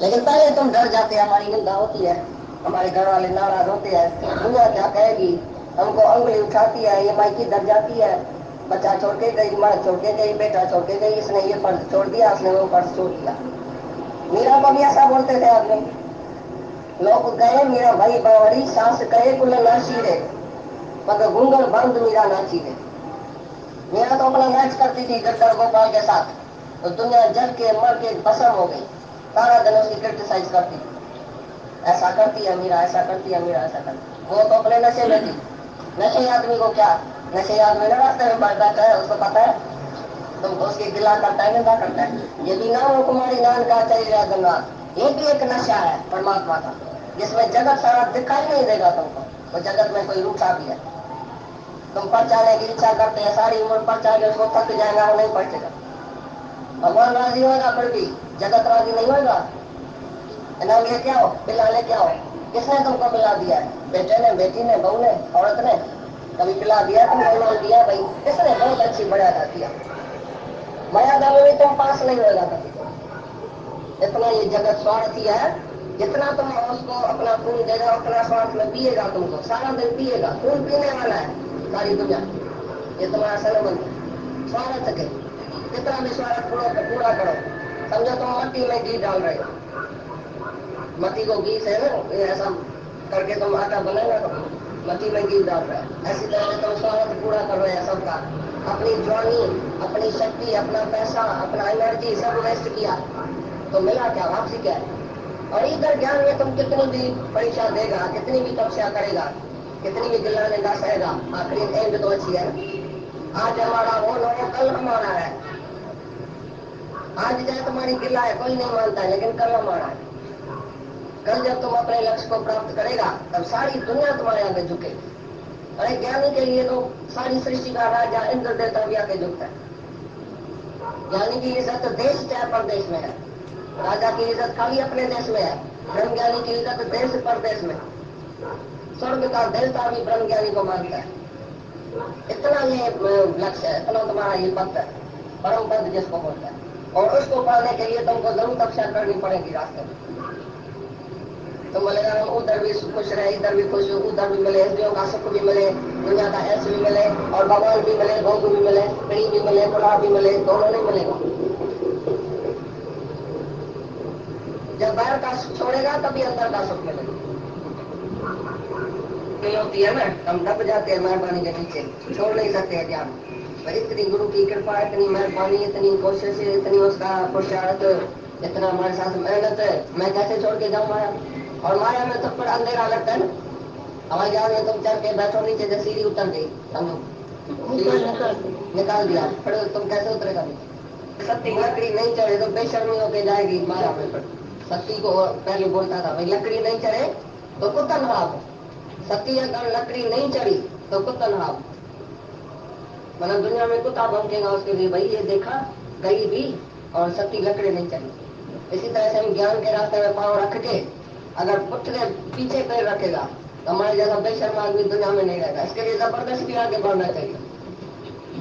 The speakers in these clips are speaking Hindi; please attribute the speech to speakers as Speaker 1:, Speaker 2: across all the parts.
Speaker 1: लेकिन पहले तुम डर जाते, हमारी निंदा होती है, हमारे घर वाले नाराज होते हैं, दुनिया क्या कहेगी, हमको अंगुली उठाती है, ये माई की डर जाती है, बच्चा छोड़ के गई, माँ छोड़ के गई, बेटा छोड़ के गई, इसने ये फर्ज छोड़ दिया, उसने वो फर्ज छोड़ दिया। मीरा को भी ऐसा बोलते थे आदमी, लोग कहे मीरा भाई बावरी, सास कहे कुल नाची रे, पग घूंगर बंद मीरा नाची रे। मीरा तो अपना नाच करती थी गद्दार गोपाल के साथ, तो दुनिया जल के मर के भस्म हो गई, सारा दिन उसकी क्रिटिसाइज करती थी, ऐसा करती है मीरा, ऐसा करती है मीरा, ऐसा करती। वो तो अपने नशे में थी। नशे आदमी को क्या, नशे आदमी ना रास्ते में बैठा है, उसको पता है तुमको उसकी गिला करता है, निंदा करता है। ये भी नाम कुमारी नान का चल रहा दिन रात, ये भी एक नशा है परमात्मा का, जिसमें जगत सारा दिखाई नहीं देगा तुमको, वो जगत में कोई रूठा भी है। तुम पढ़ जाने की इच्छा करते हैं, सारी उम्र पढ़ जाएंगे, उसको थक जाएगा, वो नहीं पढ़ेगा। भगवान राजी होगा, फिर भी जगत राजी नहीं होगा। इनाम लेके आओ, पिला लेके आओ, किसने तुमको पिला दिया है? बेटे ने, बेटी ने, बहू ने, औरत ने कभी पिला दिया तुमको? इनाम दिया भाई, किसने? बहुत अच्छी मर्यादा दिया, मर्यादा में भी तुम पास नहीं होगा कभी। इतना ये जगत स्वार्थी है, जितना तुम उसको अपना खून देगा उतना स्वार्थ में पिएगा, तुमको सारा दिन पिएगा, खून पीने वाला है सारी दुनिया। ये तुम्हारा सलबंद स्वार्थ के, कितना भी स्वार्थ पूरा करो, समझो तुम मट्टी में घी डाल रहे हो, मट्टी को घी से ना ऐसा करके तुम आटा बनाएगा, तो मट्टी में घी डाल रहे हैं, ऐसी तरह से तुम स्वार्थ पूरा कर रहे हैं सबका, अपनी जवानी, अपनी शक्ति, अपना पैसा, अपना एनर्जी सब वेस्ट किया, तो मिला क्या? वापसी क्या है? और इधर ज्ञान में तुम कितनी भी परीक्षा देगा, कितनी भी तपस्या करेगा, कितनी भी गिला निंदा सहेगा, आखिरी एंड तो अच्छी है ना। आज हमारा वो न हो, कल हमारा है। आज चाहे तुम्हारी गिला है, कोई नहीं मानता है, लेकिन कल हमारा है। कल जब तुम अपने लक्ष्य को प्राप्त करेगा, तब सारी दुनिया तुम्हारे आगे झुकेगी। अरे ज्ञानी के लिए तो सारी सृष्टि का राजा इंद्र देवता भी आगे झुकता है। ज्ञानी की इज्जत देश चाहे परदेश में है, राजा की इज्जत खाली अपने देश में है, ब्रह्म ज्ञानी की इज्जत देश परदेश में। स्वर्ग का देवता भी ब्रह्म ज्ञानी को मानता है। इतना ये लक्ष्य है, इतना तुम्हारा ये पद है, परम पद जिसको बोलता है। और उसको पाने के लिए तुमको जरूर तपस्या करनी पड़ेगी रास्ते में। तुम बोलेगा हम उधर भी खुश रहे, इधर भी खुश हो, उधर भी मिले, इंद्रियों का सुख भी मिले, दुनिया का ऐश भी मिले, और भगवान भी मिले, भोग भी मिले, कड़ी भी मिले, गुलाब भी मिले, दोनों नहीं मिलेगा। जब बाहर का सुख छोड़ेगा तभी अंदर का सुख मिलेगा। होती है ना, हम दब जाते हैं मेहरबानी के नीचे, छोड़ नहीं सकते हैं ज्ञान। पर इतनी गुरु की कृपा, इतनी मेहरबानी, इतनी कोशिश, इतनी उसका पुरुषार्थ, इतना हमारे साथ मेहनत है, मैं कैसे छोड़ के जाऊँ माया? और माया में तो बड़ा अंधेरा लगता है ना। हमारे ज्ञान में तुम चढ़ के बैठो नीचे, जैसे सीढ़ी उतर गई, समझो निकाल दिया, फिर तुम कैसे उतरेगा? सत्ती लकड़ी नहीं चढ़े तो बेशर्मी होके जाएगी माया में। फिर सत्ती को पहले बोलता था भाई, लकड़ी नहीं चढ़े तो कुतन भाव, सत्ती अगर लकड़ी नहीं चढ़ी तो कुतन भाव, मतलब दुनिया में कुत्ता भौंकेगा उसके लिए, भाई ये देखा गई भी और सत्ती लकड़ी नहीं चढ़ी। इसी तरह से हम ज्ञान के रास्ते में पांव रख के अगर पुट के पीछे पैर रखेगा तो हमारे जैसा बेशर्म आदमी दुनिया में नहीं रहेगा। इसके लिए जबरदस्त भी आगे बढ़ना चाहिए।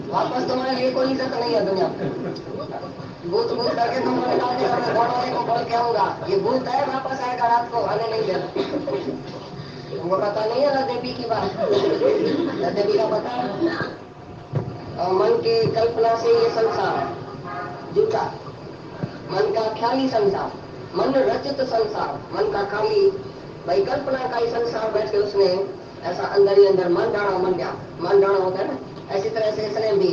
Speaker 1: वापस तुम्हारे लिए कोई इज्जत नहीं है दुनिया में। भूत भूत करके तुम बोले घर वाले को बोल के आऊंगा ये भूत है, वापस आएगा रात को, आने नहीं देना। तुमको पता नहीं है ना देवी की बात, देवी का पता है। और मन की कल्पना से ये संसार है झूठा, मन का ख्याली संसार, मन रचित संसार, मन का खाली भाई कल्पना का ही संसार बैठ के उसने ऐसा अंदर ही अंदर मन डाणा बन गया। मन डाणा होता है ना, ऐसी तरह से इसने भी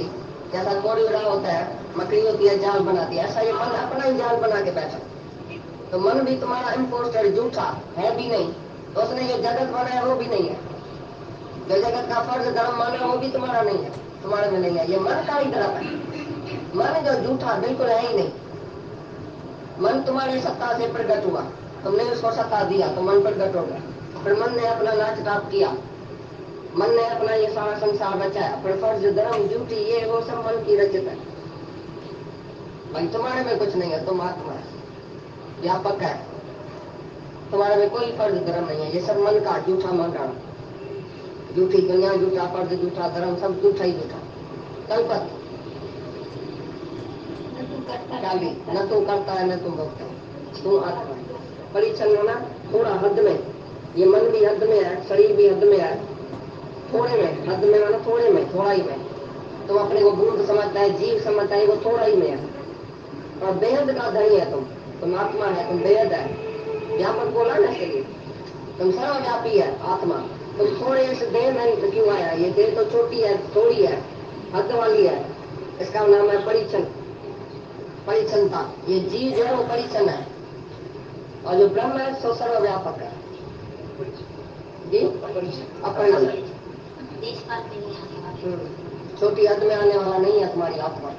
Speaker 1: जैसा कोड़ी उड़ा होता है, मकड़ी होती है जाल बनाती है, ऐसा ये मन अपना ही जाल बना के बैठा। तो मन भी तुम्हारा इम्पोस्टर झूठा है भी नहीं, तो उसने जो जगत बनाया वो भी नहीं है, जो जगत का फर्ज धर्म माना वो भी तुम्हारा नहीं है, तुम्हारे में नहीं है, ये मन का ही धर्म है। मन जो झूठा बिल्कुल है ही नहीं, मन तुम्हारी सत्ता से प्रकट हुआ, तुमने उसको सत्ता दिया तो मन प्रकट हो गया, फिर मन ने अपना नाच गाप किया, मन ने अपना ये सारा संसार रचाया, फिर फर्ज धर्म झूठी ये वो सब मन की रचित है। भाई तुम्हारे में कुछ नहीं है, तुम आत्मा है, व्यापक है, तुम्हारे में कोई फर्ज धर्म नहीं है, ये सब मन का झूठा मन डाल, झूठी दुनिया, झूठा फर्ज, झूठा धर्म, सब झूठा ही झूठा कल्पत। न तू करता है न तू भोगता है, तू आत्मा है। परिचन्न होना थोड़ा हद में, ये मन भी हद में है, शरीर भी हद में है, थोड़े में, हद में माना थोड़े में, थोड़ा ही में। तो अपने को बूढ़ समझता है, जीव समझता है, वो थोड़ा ही में है। और बेहद का धनी है तुम आत्मा है, तुम बेहद है, व्यापक बोला ना इसके लिए, तुम सर्वव्यापी है आत्मा। तुम थोड़े इस देह में तो क्यों आया, ये देह तो छोटी है, थोड़ी है, हद वाली है, इसका नाम है परिचन्न, परिचन्नता। ये जीव जो है वो परिचन्न है, और जो ब्रह्म है सो सर्वव्यापक है जी, अपरिचन्न, छोटी हद में आने वाला नहीं है तुम्हारी आत्मा।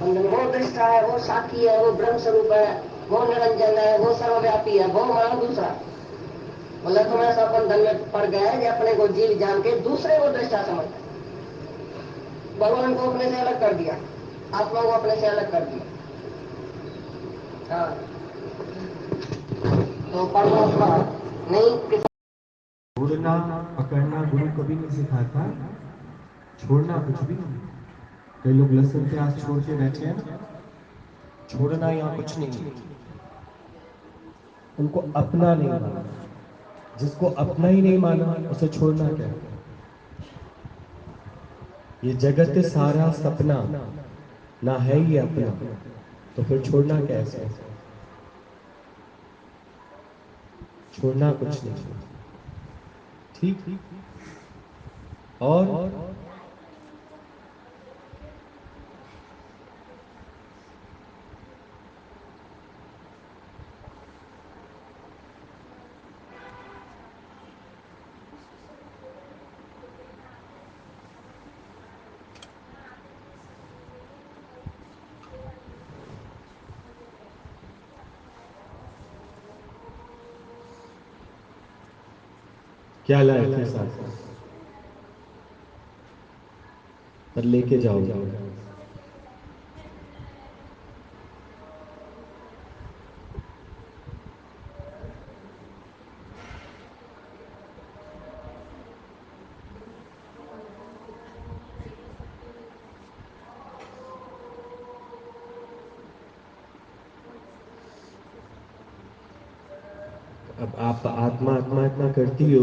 Speaker 1: वो दृष्टा है, वो साक्षी है, वो ब्रह्म स्वरूप है, वो निरंजन है, वो सर्वव्यापी है, वो मानो दूसरा। मतलब तुम ऐसा बंधन में पड़ गए कि अपने को जीव जान के दूसरे को दृष्टा समझते, भगवान को अपने से अलग कर दिया, आत्मा को अपने से अलग कर दिया। हाँ, तो परमात्मा नहीं,
Speaker 2: छोड़ना पकड़ना गुरु कभी नहीं सिखाता, छोड़ना कुछ भी नहीं। कई लोग लहसुन प्याज छोड़ के बैठे हैं ना, छोड़ना यहाँ कुछ नहीं, उनको अपना नहीं माना। जिसको अपना ही नहीं माना उसे छोड़ना क्या? ये जगत सारा सपना ना है ये अपना, तो फिर छोड़ना कैसे? छोड़ना कुछ नहीं। ठीक। और क्या लाए थे साथ पर लेके जाओ। अब आप आत्मा आत्मा इतना करती हो,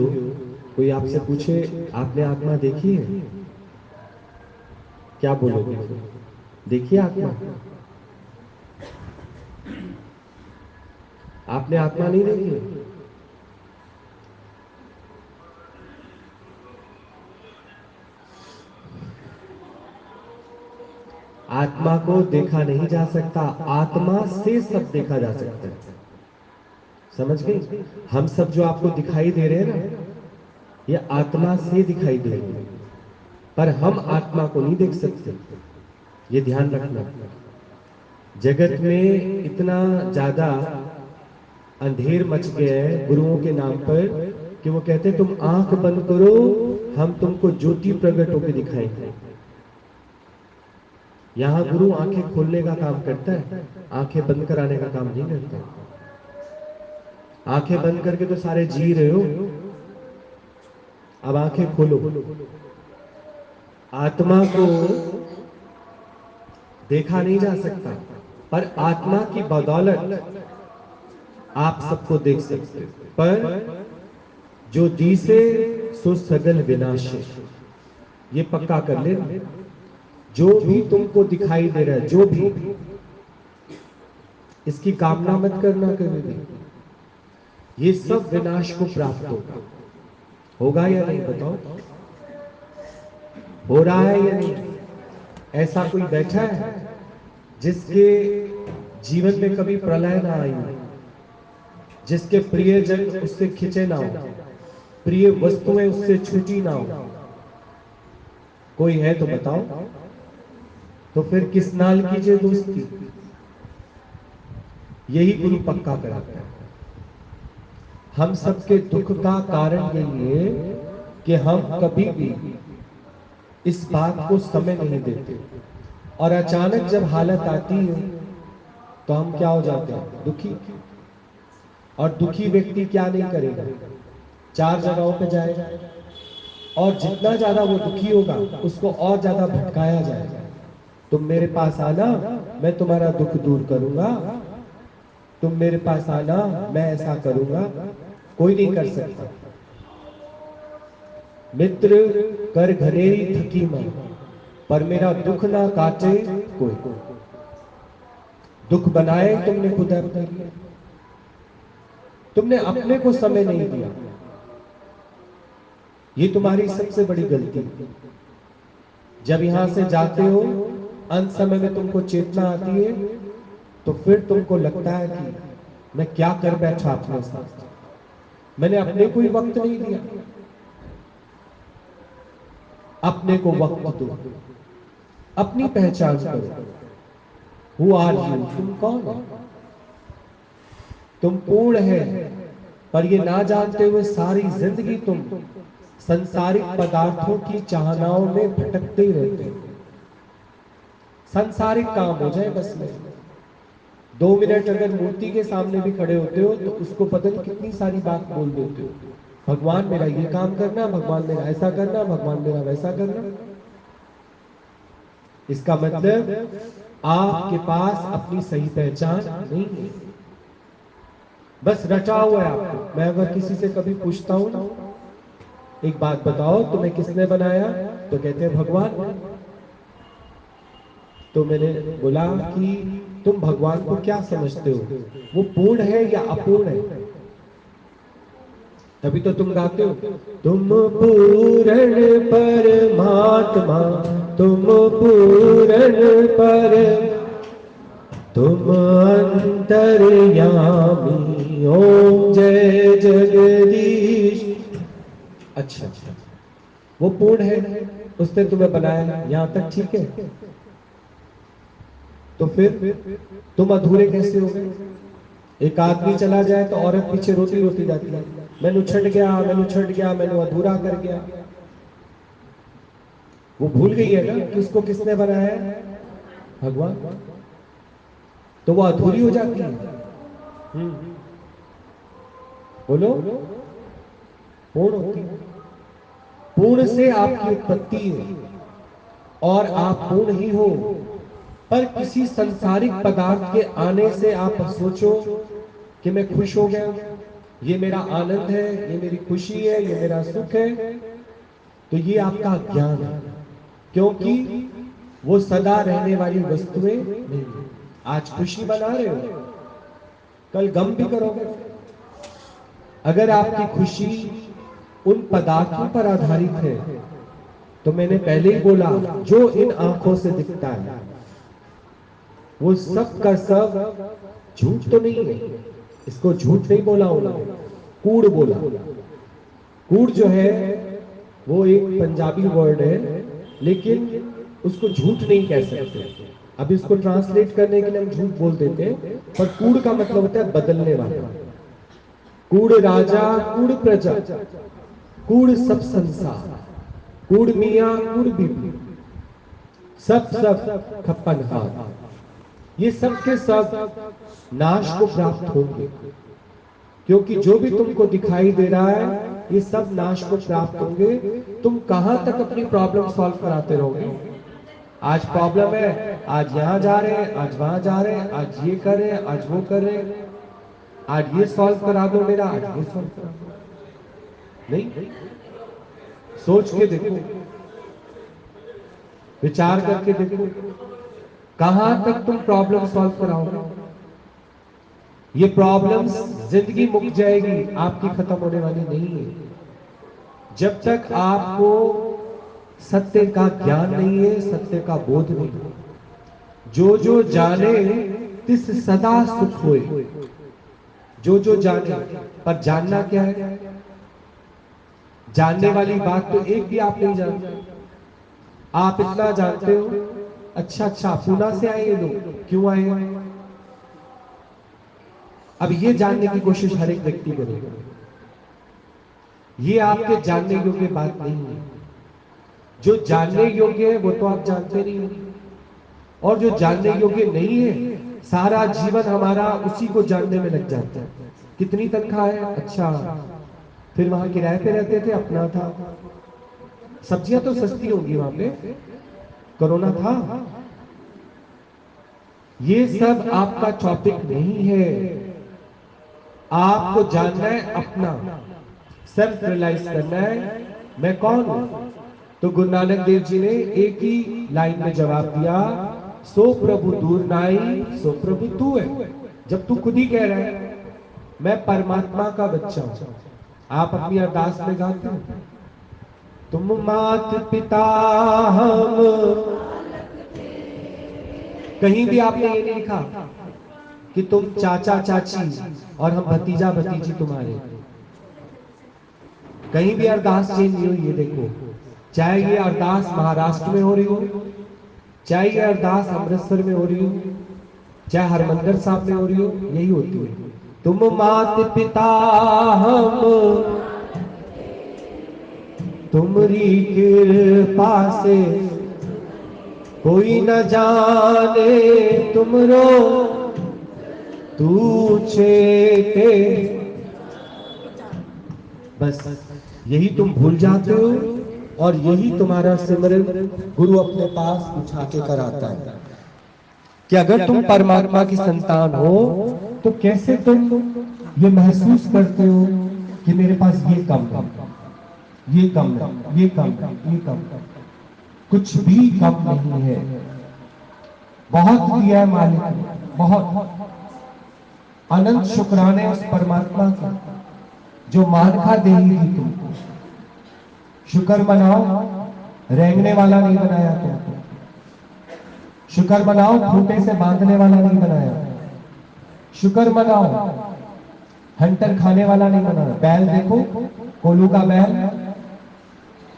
Speaker 2: कोई आपसे पूछे आपने आत्मा देखी है, क्या बोलोगे? देखिए आत्मा, आपने आत्मा नहीं देखी? आत्मा को देखा नहीं जा सकता, आत्मा से सब देखा जा सकता है। समझ गए? हम सब जो आपको दिखाई दे रहे हैं ना, ये आत्मा से दिखाई दे रहे हैं, पर हम आत्मा को नहीं देख सकते, ये ध्यान रखना। जगत में इतना ज्यादा अंधेर मच गया है गुरुओं के नाम पर कि वो कहते हैं तुम आंख बंद करो, हम तुमको ज्योति प्रकट होकर दिखाएंगे। यहाँ गुरु आंखें खोलने का काम करता है, आंखें बंद कराने का काम नहीं करता। आंखें बंद करके तो सारे जी रहे हो, अब आंखें खोलो। आत्मा को देखा नहीं जा सकता, पर आत्मा की बदौलत आप सबको देख सकते। पर जो दिसे सो सगल विनाशी, ये पक्का कर लेना। जो भी तुमको दिखाई दे रहा है, जो भी, इसकी कामना मत करना कभी भी, ये सब विनाश को प्राप्त होगा। होगा या नहीं बताओ? हो रहा है या नहीं? ऐसा कोई बैठा है जिसके जीवन में कभी प्रलय ना आई, जिसके प्रिय जन उससे खिंचे ना हो, प्रिय वस्तुएं उससे छूटी ना हो? कोई है तो बताओ। तो फिर किस नाल कीजिए दोस्ती? यही गुरु पक्का कराता है। हम सबके दुख का कारण यही है कि हम कभी भी इस बात को समय नहीं देते, और अचानक जब हालत आती है तो हम क्या हो जाते हैं? दुखी। और दुखी व्यक्ति क्या नहीं करेगा? 4 जगहों पे जाएगा, और जितना ज्यादा वो दुखी होगा उसको और ज्यादा भटकाया जाएगा। तुम मेरे पास आना, मैं तुम्हारा दुख दूर करूंगा। तुम मेरे पास आना, मैं ऐसा करूंगा, कोई नहीं कर सकता। मित्र कर घनेरी थकी मैं, पर मेरा दुख ना काटे कोई। दुख बनाए तुमने खुद अपने लिए, तुमने अपने को समय नहीं दिया। ये तुम्हारी सबसे बड़ी गलती है। जब यहां से जाते हो, अंत समय में तुमको चेतना आती है, तो फिर तुमको लगता है कि मैं क्या कर बैठा अपने साथ, मैंने अपने को ही वक्त नहीं दिया। अपने को वक्त दो, अपनी पहचान करो। हु आर यू, तुम कौन हो? तुम पूर्ण है, पर ये ना जानते हुए सारी जिंदगी तुम संसारिक पदार्थों की चाहनाओं में भटकते ही रहते हो। संसारिक काम हो जाए बस में। 2 मिनट अगर मूर्ति के सामने भी खड़े होते हो तो उसको पता नहीं कितनी सारी बात बोल देते हो। भगवान मेरा ये काम करना, भगवान मेरा ऐसा करना, भगवान मेरा वैसा करना। इसका मतलब आपके पास अपनी सही पहचान नहीं है, बस रटा हुआ है आपको। मैं अगर किसी से कभी पूछता हूं ना, एक बात बताओ तुम्हें किसने बनाया, तो कहते हैं भगवान। तो मैंने बोला कि तुम भगवान को क्या समझते हो, वो पूर्ण है या अपूर्ण है? तभी तो तुम गाते हो, तुम पूर्ण परमात्मा, तुम पूर्ण पर, तुम अंतर्यामी, ओम जय जगदीश। अच्छा, वो पूर्ण है, उसने तुम्हें बनाया, यहां तक ठीक है। तो फिर तुम अधूरे कैसे हो गए? एक आदमी चला जाए तो औरत पीछे रोती रोती जाती है, मैंने छट गया, मैंने छट गया, मैंने अधूरा कर गया। वो भूल गई है ना कि उसको किसने बनाया है? भगवान। तो वो अधूरी हो जाती है। बोलो, पूर्ण होती है। पूर्ण से आपकी उत्पत्ति है और आप पूर्ण ही हो। पर किसी संसारिक पदार्थ के आने से आप सोचो कि मैं खुश हो गया, ये मेरा आनंद है, ये मेरी खुशी है, ये मेरा सुख है, तो ये आपका ज्ञान है। क्योंकि वो सदा रहने वाली वस्तुएं नहीं है। आज खुशी मना रहे हो, कल गम भी करोगे। अगर आपकी खुशी उन पदार्थों पर आधारित है, तो मैंने पहले ही बोला, जो इन आंखों से दिखता है वो सब का सब झूठ तो नहीं है। इसको झूठ नहीं बोला उन्होंने, कूड़ बोला। कूड़ जो है वो एक पंजाबी वर्ड है, लेकिन उसको झूठ नहीं कह सकते। अब इसको ट्रांसलेट करने के लिए हम झूठ बोल देते हैं, पर कूड़ का मतलब होता है बदलने वाला। कूड़ राजा, कूड़ प्रजा, कूड़ सब संसार, कूड़ मियां, कूड़ बीबी, सब सब खप्पन हाथ, ये सब के सब नाश को प्राप्त होंगे। क्योंकि जो भी तुमको दिखाई दे रहा है ये सब नाश को प्राप्त होंगे। तुम कहां तक अपनी प्रॉब्लम सॉल्व कराते रहोगे? आज प्रॉब्लम है, आज यहां जा रहे हैं, आज वहां जा रहे हैं, आज ये कर रहे हैं, आज वो कर रहे हैं, आज ये सॉल्व करा दो मेरा, आज ये सॉल्व करा दो। नहीं, सोच के देखो, विचार करके देखो, कहां तक तुम प्रॉब्लम सॉल्व कराओगे? ये प्रॉब्लम्स जिंदगी मुक जाएगी, आपकी खत्म होने वाली नहीं है। जब तक आपको सत्य का ज्ञान नहीं है, सत्य का बोध नहीं है। जो जो जाने तिस सदा सुख होए, जो जो जाने। पर जानना क्या है? जानने वाली बात तो एक भी आप नहीं जानते। आप इतना जानते हो, अच्छा अच्छा पूना से आए ये लोग, क्यों आए? अब ये जानने की कोशिश हर एक व्यक्ति करेगा। ये आपके जानने योग्य बात नहीं है। जो जानने योग्य है वो तो आप जानते नहीं हो, और जो जानने योग्य नहीं है सारा जीवन हमारा उसी को जानने में लग जाता है। कितनी तनख्वाह है? अच्छा, फिर वहां किराए पे रहते थे, अपना था, सब्जियां तो सस्ती होंगी वहां पे, कोरोना था। ये सब आपका टॉपिक नहीं है। आपको जानना है अपना, सेल्फ रियलाइज करना है मैं कौन हूं। तो गुरु नानक देव जी ने एक ही लाइन में जवाब दिया, सो प्रभु दूर नाई सो प्रभु तू है। जब तू खुद ही कह रहा है मैं परमात्मा का बच्चा हूं। आप अपनी अरदास में गाते हो, तुम मात पिता हम, कहीं भी आपने ये नहीं लिखा कि तुम चाचा चाची और हम भतीजा भतीजी तुम्हारे। कहीं भी अरदास चेंज नहीं हुई है। देखो, चाहे ये अरदास महाराष्ट्र में हो रही हो, चाहे ये अरदास अमृतसर में हो रही हो, चाहे हरमंदिर साहब में हो रही हो, यही होती है। तुम मात पिता हम, तुमरी कृपा से कोई न जाने तुमरो, तू चेते। बस यही तुम भूल जाते हो और यही तुम्हारा सिमरन गुरु अपने पास उठा के कराता है कि अगर तुम परमात्मा की संतान हो तो कैसे तुम ये महसूस करते हो कि मेरे पास ये कम है, ये कम है, ये कम है, ये कम है। कुछ भी कम नहीं है। बहुत दिया है मालिक ने, बहुत। अनंत शुक्राने उस परमात्मा के जो मानखा दे ही दी तुमको। शुक्र मनाओ, रेंगने वाला नहीं बनाया तुमको। शुक्र मनाओ, खूंटे से बांधने वाला नहीं बनाया। शुक्र मनाओ, हंटर खाने वाला नहीं बनाया। बैल देखो, कोल्हू का बैल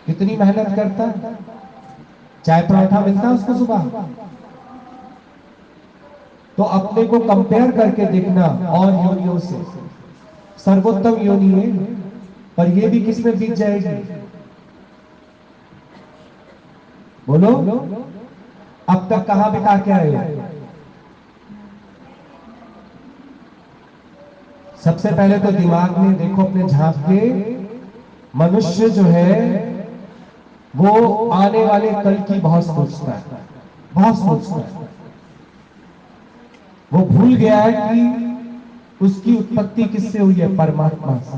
Speaker 2: कितनी मेहनत करता है। चाय पराठा मिलता है उसको सुबह। तो अपने को कंपेयर करके देखना और योनियों से। सर्वोत्तम योनि है, पर ये भी किसमें बीत जाएगी? बोलो, अब तक कहां बिता के आए हो? सबसे पहले तो दिमाग में देखो, अपने झांक के। मनुष्य जो है वो आने वाले कल की बहुत सोचता है, बहुत सोचता है। वो भूल गया है कि उसकी उत्पत्ति किससे हुई है? परमात्मा से।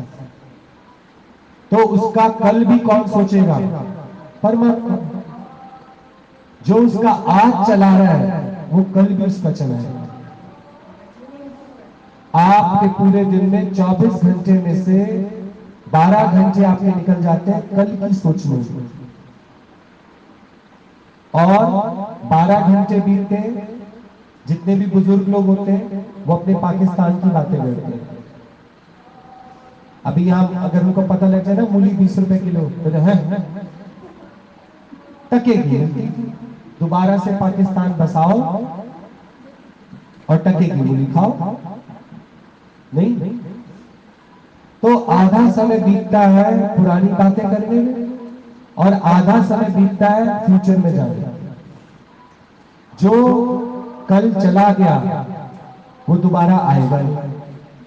Speaker 2: तो उसका कल भी कौन सोचेगा? परमात्मा। जो उसका आज चला रहा है वो कल भी उसका चलाएगा। आपके पूरे दिन में 24 घंटे में से 12 घंटे आपके निकल जाते हैं कल की सोचने में, और 12 घंटे बीतते हैं। जितने भी बुजुर्ग लोग होते हैं वो अपने पाकिस्तान की बातें करते हैं। अभी यहां अगर उनको पता लग जाए ना मूली 20 रुपए किलो, तो है टकेगी। दोबारा से पाकिस्तान बसाओ और टकेगी मूली खाओ। नहीं, तो आधा समय बीतता है पुरानी बातें करने में और आधा समय बीतता है फ्यूचर में जाने में। जो कल चला गया वो दोबारा आएगा नहीं।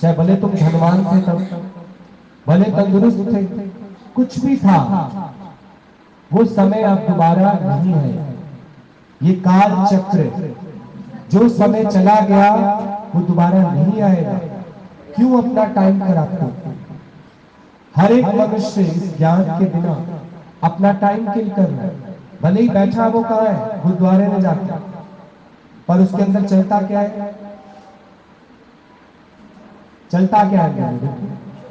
Speaker 2: चाहे भले तुम धनवान थे तब, भले तंदुरुस्त थे, कुछ भी था, वो समय अब दोबारा नहीं है। ये काल चक्र, जो समय चला गया वो दोबारा नहीं आएगा। क्यों अपना टाइम खराब करते? हर एक मनुष्य इस ज्ञान के बिना अपना टाइम किल कर रहा है। भले ही बैठा वो कहाँ है? गुरुद्वारे में जाके, पर उसके अंदर चलता क्या है? चलता क्या है?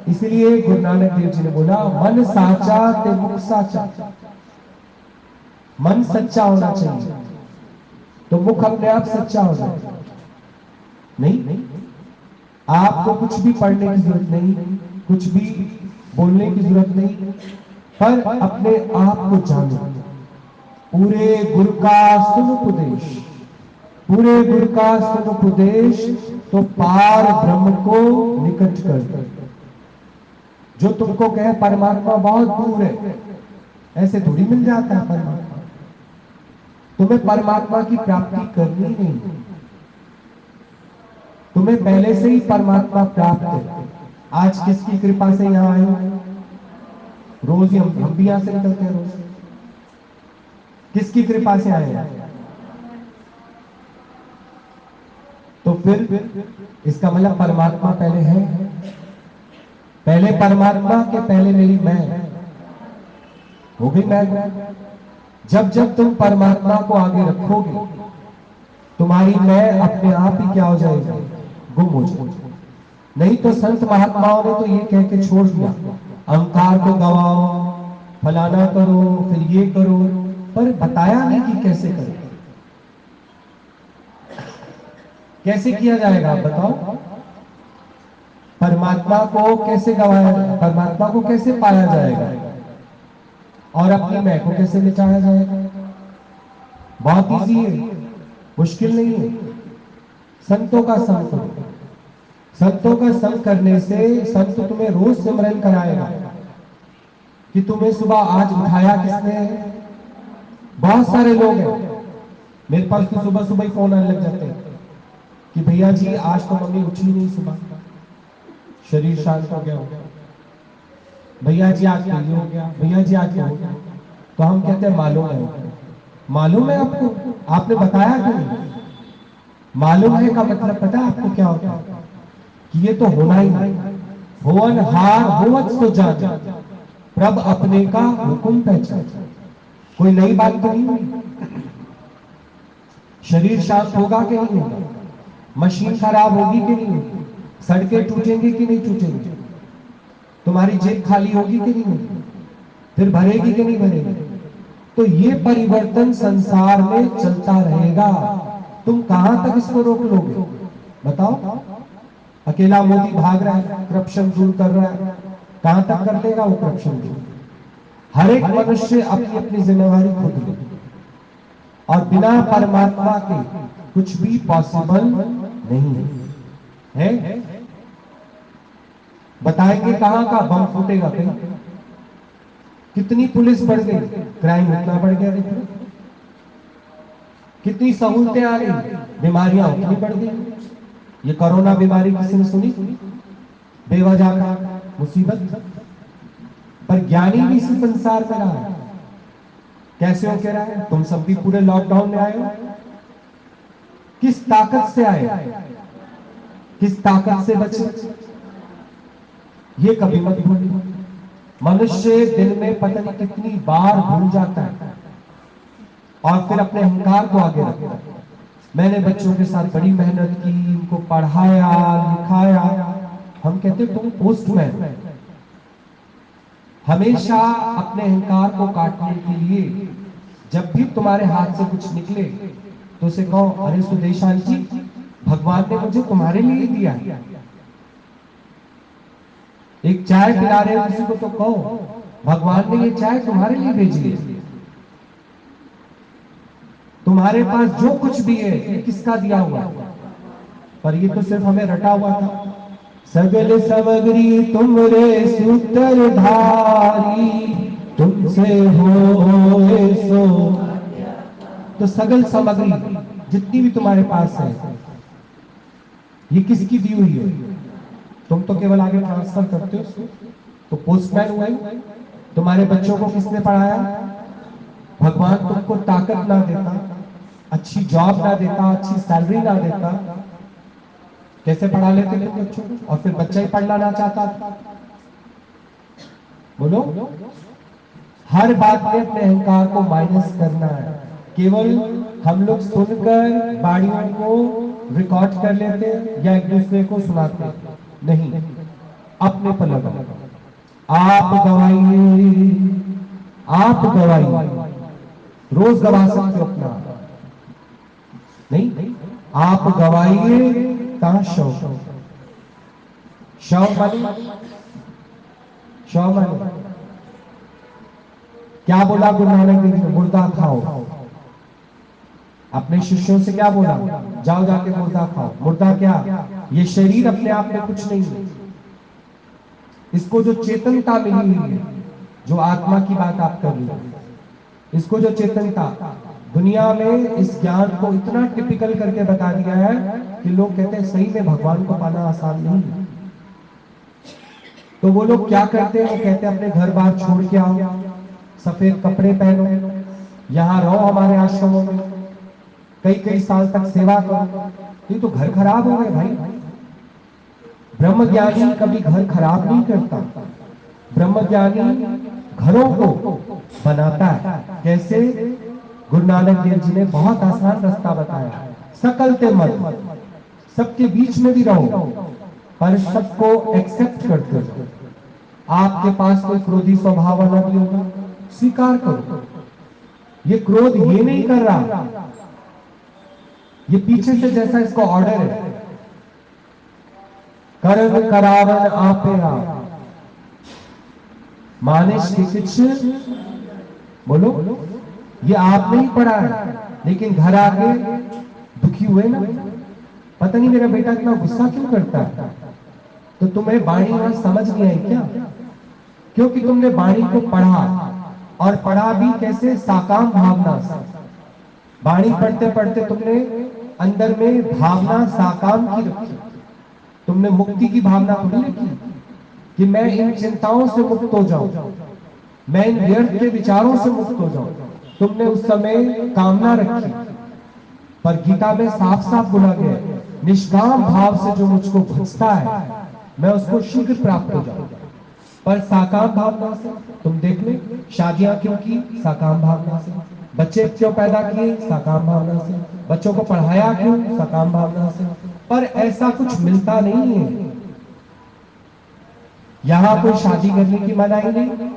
Speaker 2: इसलिए गुरु नानक देव जी ने बोला, मन साचा ते मुख साचा। मन सच्चा होना चाहिए तो मुख अपने आप सच्चा हो जाए। नहीं, आपको कुछ भी पढ़ने की जरूरत नहीं, कुछ भी बोलने की जरूरत नहीं, पर अपने आप को जानो। पूरे गुरु का सुन उपदेश, पूरे गुरु का सुन उपदेश, तो पार ब्रह्म को निकट कर। जो तुमको कहे परमात्मा बहुत दूर है, ऐसे थोड़ी मिल जाता है परमात्मा। तुम्हें परमात्मा की प्राप्ति करनी नहीं, तुम्हें पहले से ही परमात्मा प्राप्त है। आज किसकी कृपा से यहां आए? रोज ही हम भी यहां से निकलते हैं। रोज किसकी कृपा से आए? तो फिर इसका मतलब परमात्मा पहले है। पहले परमात्मा के पहले मेरी मैं हो गई मैं। जब जब तुम परमात्मा को आगे रखोगे तुम्हारी मैं अपने आप ही क्या हो जाएगी, गुम हो जाएगी। नहीं तो संत महात्माओं ने तो ये कह के छोड़ दिया, अहंकार को गवाओ, फलाना करो, फिर ये करो, पर बताया नहीं कि कैसे करो, कैसे किया जाएगा। आप बताओ, परमात्मा को कैसे गवाया, परमात्मा को कैसे पाया जाएगा और अपनी मैं को कैसे मिटाया जाएगा। बहुत इजी है, मुश्किल नहीं है। संतों का संग करो। संतों का संग करने से संत तुम्हें रोज सिमरन कराएगा कि तुम्हें सुबह आज उठाया किसने है। बहुत सारे लोग हैं मेरे पास तो सुबह सुबह ही फोन आने लग जाते हैं कि भैया जी आज तो मम्मी उठी नहीं, सुबह शरीर शांत हो गया होगा, भैया जी आज नहीं हो गया, भैया जी आज हो गया। तो हम कहते हैं मालूम है, मालूम है आपको, आपने बताया क्यों नहीं। मालूम है का मतलब पता है आपको क्या होता है कि ये तो होना ही नहीं। होवन हार होवत सो जान, प्रभ अपने का हुक्म पहचान। कोई नई बात तो नहीं हुई। शरीर शांत होगा कि नहीं होगा, मशीन खराब होगी कि नहीं होगी, सड़कें टूटेंगी कि नहीं टूटेंगी, तुम्हारी जेब खाली होगी कि नहीं होगी, फिर भरेगी कि नहीं भरेगी। तो ये परिवर्तन संसार में चलता रहेगा। तुम कहां तक इसको रोक लोगे बताओ। अकेला मोदी भाग रहा है, करप्शन दूर कर रहा है, कहां तक कर लेगा वो करप्शन दूर। हर एक मनुष्य अपनी अपनी जिम्मेवारी खुद ले, और बिना परमात्मा के कुछ भी पॉसिबल नहीं है। बताएंगे कहां का बम फूटेगा कहीं। कितनी पुलिस बढ़ गई, क्राइम इतना बढ़ गया, देखो कितनी सहूलतें आ गई, बीमारियां उतनी बढ़ गई। ये कोरोना बीमारी किसी ने सुनी, बेवजह का मुसीबत। पर ज्ञानी भी इसी संसार में रहा है। कैसे हो कह रहा है, तुम सब भी पूरे लॉकडाउन में आए हो, किस ताकत से आए, किस ताकत से बचे, ये कभी मत भूलिए। मनुष्य दिन में पता नहीं कितनी बार भूल जाता है और फिर अपने अहंकार को आगे रखता है। मैंने बच्चों के साथ बड़ी मेहनत की, उनको पढ़ाया लिखाया। हम कहते तुम पोस्टमैन। हमेशा अपने अहंकार को काटने के लिए जब भी तुम्हारे हाथ से कुछ निकले तो उसे कहो, अरे सुदेशान जी, भगवान ने मुझे तुम्हारे लिए दिया है। एक चाय पिला रहे हो किसी को तो कहो, भगवान ने ये चाय तुम्हारे लिए भेजी है। तुम्हारे पास जो कुछ भी है ये किसका दिया हुआ है, पर ये तो सिर्फ हमें रटा हुआ था। सगल समग्री तुमरे सूत्रधारी, तुमसे हो सो। तो सगल सामग्री जितनी भी तुम्हारे पास है ये किसकी दी हुई है, तुम तो केवल आगे ट्रांसफर करते हो। तो पोस्टमैन हुए, तुम्हारे बच्चों को किसने पढ़ाया, भगवान तुमको ताकत ना देता, अच्छी जॉब ना देता, अच्छी सैलरी ना देता, कैसे पढ़ा लेते थे बच्चों को। और फिर बच्चा ही पढ़ना ना चाहता था। बोलो, हर बात में अपने अहंकार को माइनस करना है। केवल हम लोग सुनकर बाणियों को रिकॉर्ड कर लेते या एक दूसरे को सुनाते नहीं, अपने पर लगाओ। आप गवाइए, आप गवाइए, रोज गवा सकते हो अपना, नहीं आप गवाइए कहां शव, शव माने, शव माने क्या बोला गुरु नानक देव ने, मुर्दा खाओ। अपने शिष्यों से क्या बोला, जाओ जाके मुर्दा खाओ। मुर्दा क्या, ये शरीर अपने आप में कुछ नहीं है। इसको जो चेतनता मिली हुई है, जो आत्मा की बात आप कर रही हो, इसको जो चेतनता, दुनिया में इस ज्ञान को इतना टिपिकल करके बता दिया है कि लोग कहते हैं सही में भगवान को पाना आसान नहीं है। तो वो लोग क्या करते हैं, वो कहते हैं अपने घर बार छोड़ के आओ, सफेद कपड़े पहनो, यहाँ रहो हमारे आश्रमों में, कई कई साल तक सेवा करो। ये तो घर खराब हो गए भाई। ब्रह्मज्ञानी कभी घर खराब नहीं करता। ब्रह्मज्ञानी घरों को बनाता है। कैसे? गुरु नानक देव जी ने बहुत आसान रास्ता बताया। सकलते मत, सबके बीच में भी रहो, पर सबको एक्सेप्ट करते रहो। आपके पास कोई क्रोधी स्वभाव वाला भी होगा, स्वीकार करो। ये क्रोध ये नहीं कर रहा, ये पीछे से जैसा इसको ऑर्डर है, कर्म करावन आपे आप मानिश के कुछ बोलो। ये आपने ही पढ़ा है, लेकिन घर आके दुखी हुए ना, पता नहीं मेरा बेटा इतना गुस्सा क्यों करता है। तो तुम्हें वाणी वहां समझ नहीं आई क्या? क्योंकि तुमने वाणी को पढ़ा, और पढ़ा भी कैसे? साकाम भावना से। वाणी पढ़ते पढ़ते तुमने अंदर में भावना साकाम की रखी। तुमने मुक्ति की भावना थोड़ी रखी कि मैं इन चिंताओं से मुक्त हो जाऊं, मैं इन व्यर्थ के विचारों से मुक्त हो जाऊं। तुमने उस समय कामना रखी, पर गीता में साफ साफ बोला गया, निष्काम भाव से जो मुझको भजता है मैं उसको शीघ्र प्राप्त हो जाऊं। पर साकाम भावना से तुम देख लो, शादियां क्यों की? साकाम भावना से। बच्चे क्यों पैदा किए? साकाम भावना से। बच्चों को पढ़ाया क्यों? साकाम भावना से। पर ऐसा कुछ मिलता नहीं है। यहां कोई शादी करने की मनाही नहीं,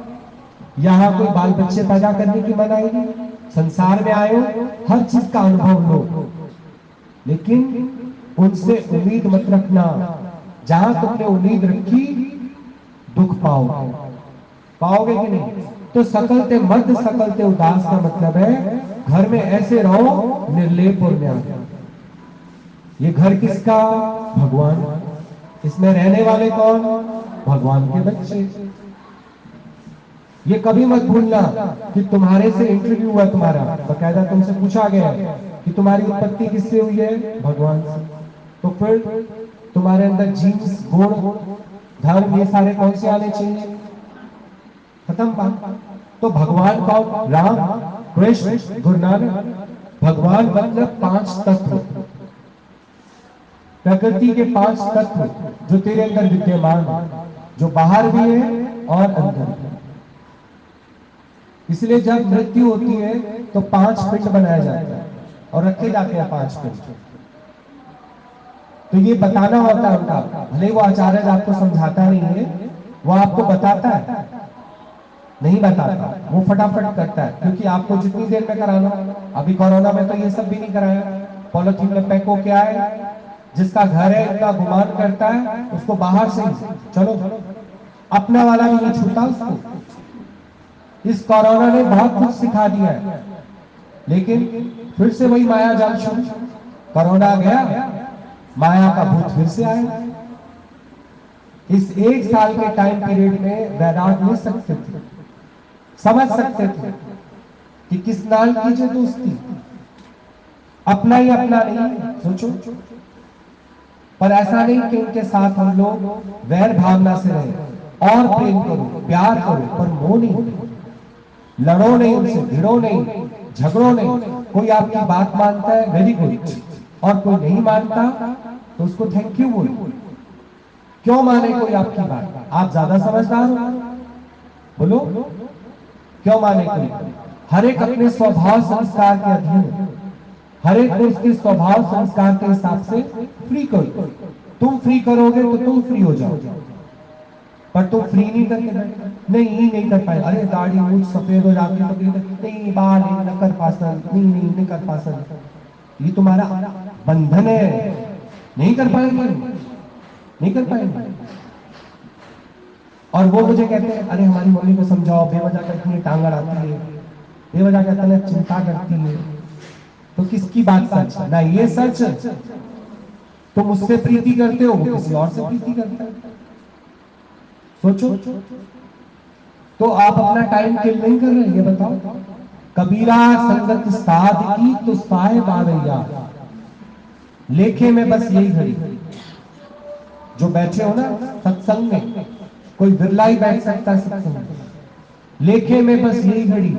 Speaker 2: यहां कोई बाल बच्चे पैदा करने की मनाही नहीं। संसार में आए हो, हर चीज का अनुभव लो, लेकिन उनसे उम्मीद मत रखना। जहां तुमने उम्मीद रखी, दुख पाओगे। पाओगे कि नहीं? तो सकलते मध्य सकलते उदास का मतलब है घर में ऐसे रहो निर्लेप और न्याय। ये घर किसका? भगवान। इसमें रहने वाले कौन? भगवान के बच्चे। ये कभी मत भूलना कि तुम्हारे से इंटरव्यू हुआ, तुम्हारा बकायदा तुमसे पूछा गया कि तुम्हारी उत्पत्ति किससे हुई है? भगवान से। तो फिर तुम्हारे अंदर जीन्स, गुण, धर्म, ये सारे कौन से आने चाहिए? खत्म बात। तो भगवान कौन? राम, कृष्ण, गुरु नानक। भगवान मतलब 5 तत्व, प्रकृति के 5 तत्व जो तेरे अंदर विद्यमान है, जो बाहर भी है और अंदर भी। इसलिए जब मृत्यु होती है तो 5 पिंड बनाया जाता है और रखे जाते हैं 5 पिंड। तो ये बताना होता है उनका, भले वो आचार्य आपको समझाता नहीं है, वो आपको बताता है, नहीं बताता, वो फटाफट करता है। क्योंकि आपको जितनी देर में कराना, अभी कोरोना में तो ये सब भी नहीं कराया, पॉलिथीन में पैक होके आए, जिसका घर है इतना गुमान करता है, उसको बाहर से चलो, अपना वाला भी नहीं छूटा उसको। इस कोरोना ने बहुत कुछ सिखा दिया है, लेकिन फिर से वही माया जाल शुरू। कोरोना गया, माया का भूत फिर से आया। इस 1 साल के टाइम पीरियड में वैराग ले सकते थे, समझ सकते थे कि किस नाल की जो दोस्ती, अपना ही अपना नहीं, सोचो। पर ऐसा नहीं कि उनके साथ हम लोग वैर भावना से रहे, और प्रेम करो, प्यार करो, पर मोह नहीं, लड़ो नहीं उनसे, भिड़ो नहीं, झगड़ो नहीं। कोई आपकी बात मानता है, वेरी गुड, और कोई नहीं मानता तो उसको थैंक यू बोलो। क्यों माने कोई आपकी बात? आप ज्यादा समझदार हो, बोलो क्यों माने कोई? हर एक अपने स्वभाव संस्कार के अधीन है, हर एक को उसके स्वभाव संस्कार के हिसाब से फ्री करो। तुम फ्री करोगे तो तुम फ्री हो जाओ, पर तुम फ्री नहीं करके नहीं कर पाए। अरे दाढ़ी मूछ सफेद हो जाती है, नहीं बाल नहीं कर पासन, नहीं कर पासन, ये तुम्हारा बंधन है, नहीं कर पाएंगे, नहीं कर पाएंगे। और वो मुझे कहते हैं, अरे हमारी मम्मी को समझाओ, बेवजह का इतनी टांग अड़ाती है, बेवजह का इतना चिंता करती है। तो किसकी बात सच है? ना ये सच, तुम उससे प्रीति करते हो, वो किसी और से प्रीति करता है। सोचो। तो आप अपना टाइम किल नहीं कर रहे, ये बताओ। कबीरा संगत साध की तो साहेब आवैया, लेखे में बस यही घड़ी। जो बैठे हो ना सत्संग में, कोई बिरला ही बैठ सकता है सत्संग में, लेखे में बस यही घड़ी,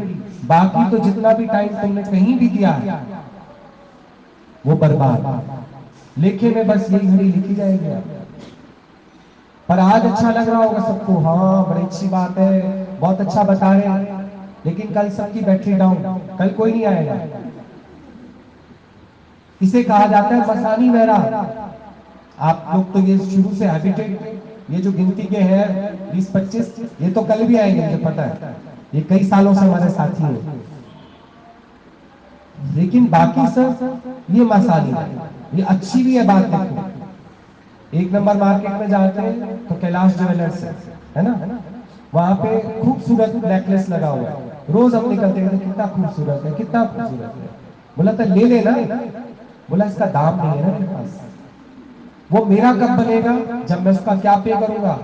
Speaker 2: बाकी तो जितना भी टाइम तुमने कहीं भी दिया है वो बर्बाद। लेखे में बस यही घड़ी लिखी जाएगी। पर आज अच्छा लग रहा होगा सबको, हाँ बड़ी अच्छी बात है, बहुत अच्छा बता रहे हैं, लेकिन कल सबकी बैटरी डाउन, कल कोई नहीं आएगा। इसे कहा जाता है मसानी बहरा। आप लोग तो ये शुरू से हैबिटेड, ये जो गिनती के हैं 20-25, ये तो कल भी आएंगे, मुझे पता है, ये कई सालों से हमारे साथी हैं। लेकिन बाकी सब ये मसानी है, ये अच्छी भी है बात। देखो, एक नंबर मार्केट में जाते हैं तो कैलाश ज्वेलर्स है ना, वहां पे खूबसूरत नेकलेस लगा हुआ है, रोज हम निकलते हैं, कितना खूबसूरत है, कितना खूबसूरत है। बोला तो ले लेना, बोला इसका दाम नहीं है ना मेरे पास, वो मेरा कब बनेगा जब मैं उसका क्या पे करूंगा।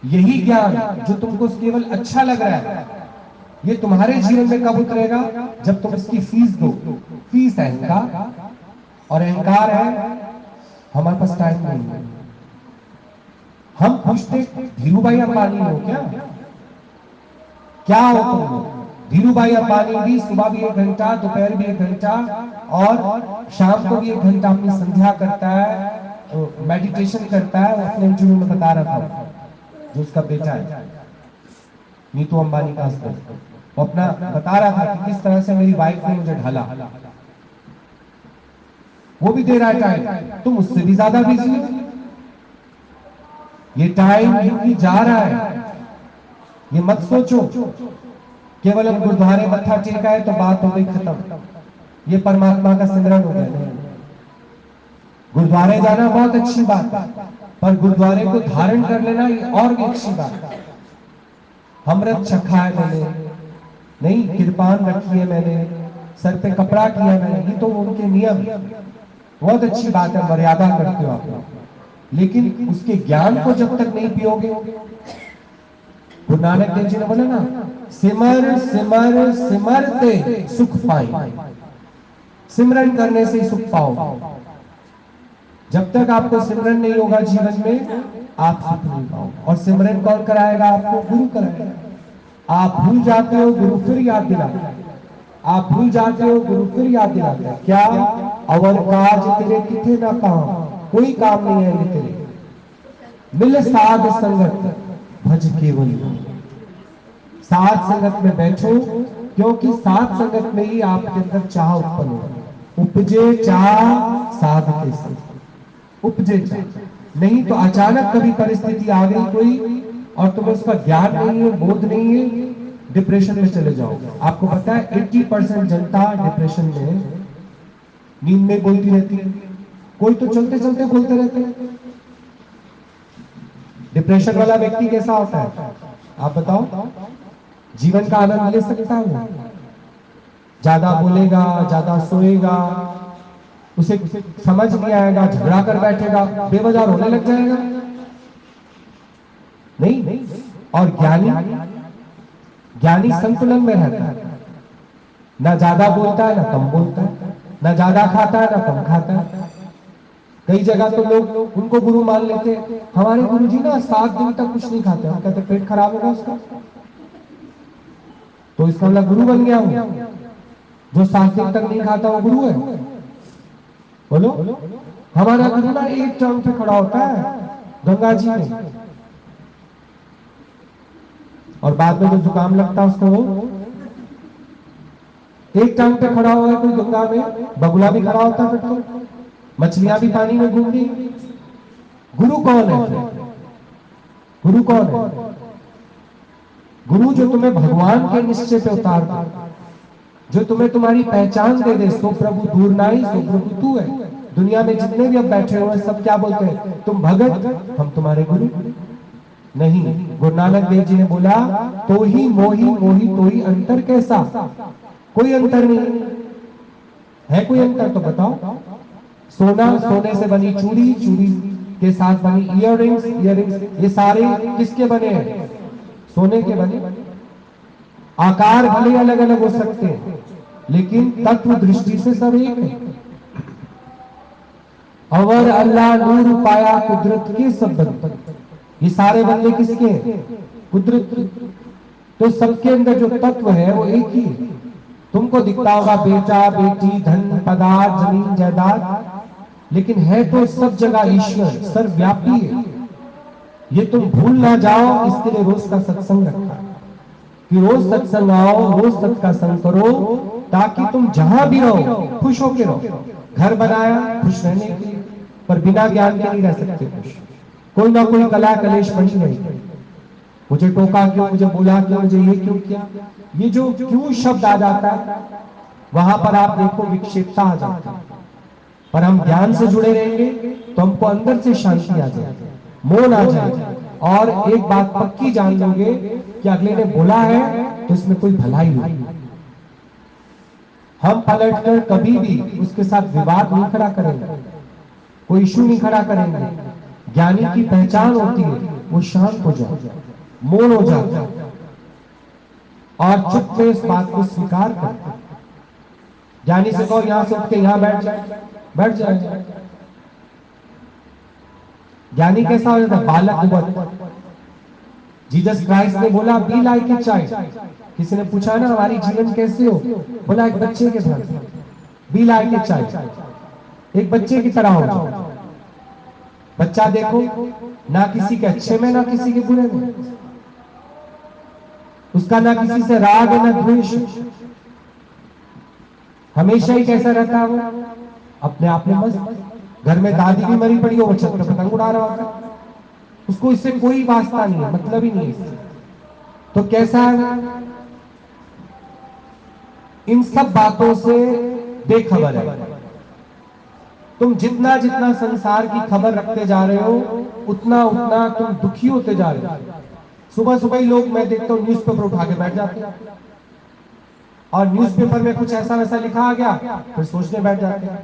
Speaker 2: यही ज्ञान जो तुमको केवल अच्छा लग रहा है, ये तुम्हारे जीवन में कब उतरेगा जब तुम इसकी फीस दो। फीस है अहंकार, और अहंकार है हमारे पास टाइम नहीं है। हम पूछते धीरू भाई अंबानी हो क्या हो तुम लोग? धीरू भाई अंबानी भी सुबह भी 1 घंटा, दोपहर भी 1 घंटा और शाम को भी 1 घंटा अपनी संध्या करता है, मेडिटेशन करता है। अपने इंटरव्यू में बता रहा था, जो उसका बेटा है नीतू अंबानी का हस्बैंड, वो अपना बता रहा था कि किस तरह से मेरी वाइफ ने मुझे ढाला। वो भी दे रहा है टाइम, तुम उससे भी ज्यादा बिजी हो। ये टाइम यूं जा रहा है, ये मत सोचो केवल हम गुरुद्वारे मत्था टेका है तो बात हो गई खत्म, ये परमात्मा का सिमरन हो गया। नहीं, गुरुद्वारे जाना बहुत अच्छी बात है, पर गुरुद्वारे को धारण कर लेना ये और भी अच्छी बात है। अमृत चखा है मैंने, नहीं कृपान रखी है मैंने, सर पे कपड़ा किया मैंने, ये तो उनके नियम, बहुत अच्छी बात है, मर्यादा करते हो आप लोग। लेकिन उसके ज्ञान को जब तक नहीं पियोगे, गुरु नानक देव जी ने बोला ना, सिमर सिमर सिमरते सुख पाई, सिमरन करने से सुख पाओ। जब तक आपको सिमरन नहीं होगा जीवन में, आप सुख नहीं पाओ। और सिमरन कौन कराएगा आपको? गुरु कराएगा। आप भूल जाते हो, गुरु फिर याद दिलाता है। आप भूल जाते हो, गुरु फिर याद दिलाता है। क्या? अवर काज तेरे किथे ना काम, कोई काम नहीं है ये तेरे, मिल साध संगत भज केवल। साध संगत में बैठो, क्योंकि साध संगत में ही आपके अंदर चाह उत्पन्न हो। उपजे चाह साध के संग, उपजे चाह, नहीं तो अचानक कभी परिस्थिति आ गई कोई और तुम्हें उसका ज्ञान नहीं है, बोध नहीं है, डिप्रेशन में चले जाओ। आपको पता है 80% जनता डिप्रेशन में नींद में बोलती रहती है, कोई तो चलते चलते बोलते रहते हैं। डिप्रेशन वाला व्यक्ति कैसा होता है आप बताओ? जीवन का आनंद ले सकता है? ज्यादा बोलेगा, ज्यादा सोएगा, उसे समझ नहीं आएगा, झगड़ा कर बैठेगा, बेवजह रोने लग जाएगा। नहीं। और ज्ञानी, ज्ञानी संतुलन में रहता है, ना ज्यादा बोलता है ना कम बोलता है, ना ज्यादा खाता है ना कम खाता है। कई जगह तो लोग उनको गुरु मान लेते हैं, हमारे गुरु जी ना 7 दिन तक कुछ नहीं खाते, हम कहते पेट खराब होगा उसका, तो इसका मतलब गुरु बन गया हूं। जो 7 दिन तक नहीं खाता वो गुरु है? बोलो। हमारा गुरु ना एक टांग पे खड़ा होता है गंगा जी में, और बाद में जो जुकाम लगता है उसको वो एक टांग पे खड़ा हुआ है कोई गंगा में, बगुला भी खड़ा होता है, फिर तो मछलियां भी पानी में घूम रही। गुरु कौन है? गुरु कौन है? गुरु जो तुम्हें भगवान के निश्चय पे उतार दे, जो तुम्हें तुम्हारी पहचान दे दे। सो प्रभु दूर नाई, सो प्रभु तू है। दुनिया में जितने भी अब बैठे हुए सब क्या बोलते हैं? तुम भगत, हम तुम्हारे गुरु। नहीं, गुरु नानक देव जी ने बोला, तो ही मोही मोही तो ही अंतर कैसा? कोई अंतर नहीं है। कोई अंतर तो बताओ? सोना, सोने से बनी चूड़ी, चूड़ी के साथ बनी इयररिंग्स, इयररिंग्स ये सारे किसके बने हैं? सोने के बने। आकार भले अलग अलग हो सकते हैं, लेकिन तत्व दृष्टि से सब एक है। अवर अल्लाह नूर पाया कुदरत के सब बंदे, ये सारे बंदे किसके हैं? कुदरत के। तो सबके अंदर जो तत्व है वो एक ही है। तुमको दिखता होगा बेटा बेटी, धन पदार्थ, जमीन जायदाद, लेकिन है तो सब जगह ईश्वर, सर्वव्यापी है। ये तुम भूल ना जाओ, इसके लिए रोज का सत्संग रखा कि रोज सत्संग आओ, रोज सत का संग करो, ताकि तुम जहां भी रहो खुश होके रहो। घर बनाया खुश रहने के लिए, पर बिना ज्ञान के नहीं रह सकते खुश। कोई ना कोई कला कलेश बनी रहेगी। मुझे टोका क्यों, मुझे बोला क्यों, मुझे ये क्यों किया, ये जो क्यों शब्द आ जाता है, वहां पर आप देखो विक्षेपता आ जाती है। पर हम ज्ञान से जुड़े रहेंगे तो हमको अंदर से शांति आ जाएगी, मौन आ जाएगा, और एक बात पक्की जान लोगे कि अगले ने बोला है तो इसमें कोई भलाई नहीं। हम पलटकर कभी भी उसके साथ विवाद नहीं खड़ा करेंगे, कोई इशू नहीं खड़ा करेंगे। ज्ञानी की पहचान होती है वो शांत हो जाए, मौन हो जाता है, और चुप में इस बात को स्वीकार करता है। ज्ञानी से कहो यहां से उठ के यहां बैठ जाए, बैठ जाए। ज्ञानी कैसा हो जाता है? बालक बहुत। जीसस क्राइस्ट ने बोला बी लाइक ए चाइल्ड। किसी ने पूछा ना हमारी जीवन कैसे हो, बोला एक बच्चे के तरह, बी लाइक ए चाइल्ड, एक बच्चे की तरह हो जाओ। बच्चा देखो ना किसी के अच्छे में ना किसी के बुरे में, उसका ना किसी से राग है ना द्वेष, हमेशा ही कैसा रहता है वो अपने आप में मस्त। घर में दादी भी मरी पड़ी हो, वो छत पर पतंग उड़ा रहा होता, उसको इससे कोई वास्ता नहीं है, मतलब ही नहीं है। तो कैसा है? इन सब बातों से बेखबर है। तुम जितना जितना संसार की खबर रखते जा रहे हो, उतना उतना तुम दुखी होते जा रहे हो। सुबह सुबह ही लोग, मैं देखता हूँ, न्यूज़पेपर उठा के बैठ जाते हैं, और न्यूज़पेपर में कुछ ऐसा वैसा लिखा आ गया, फिर सोचने बैठ जाते हैं,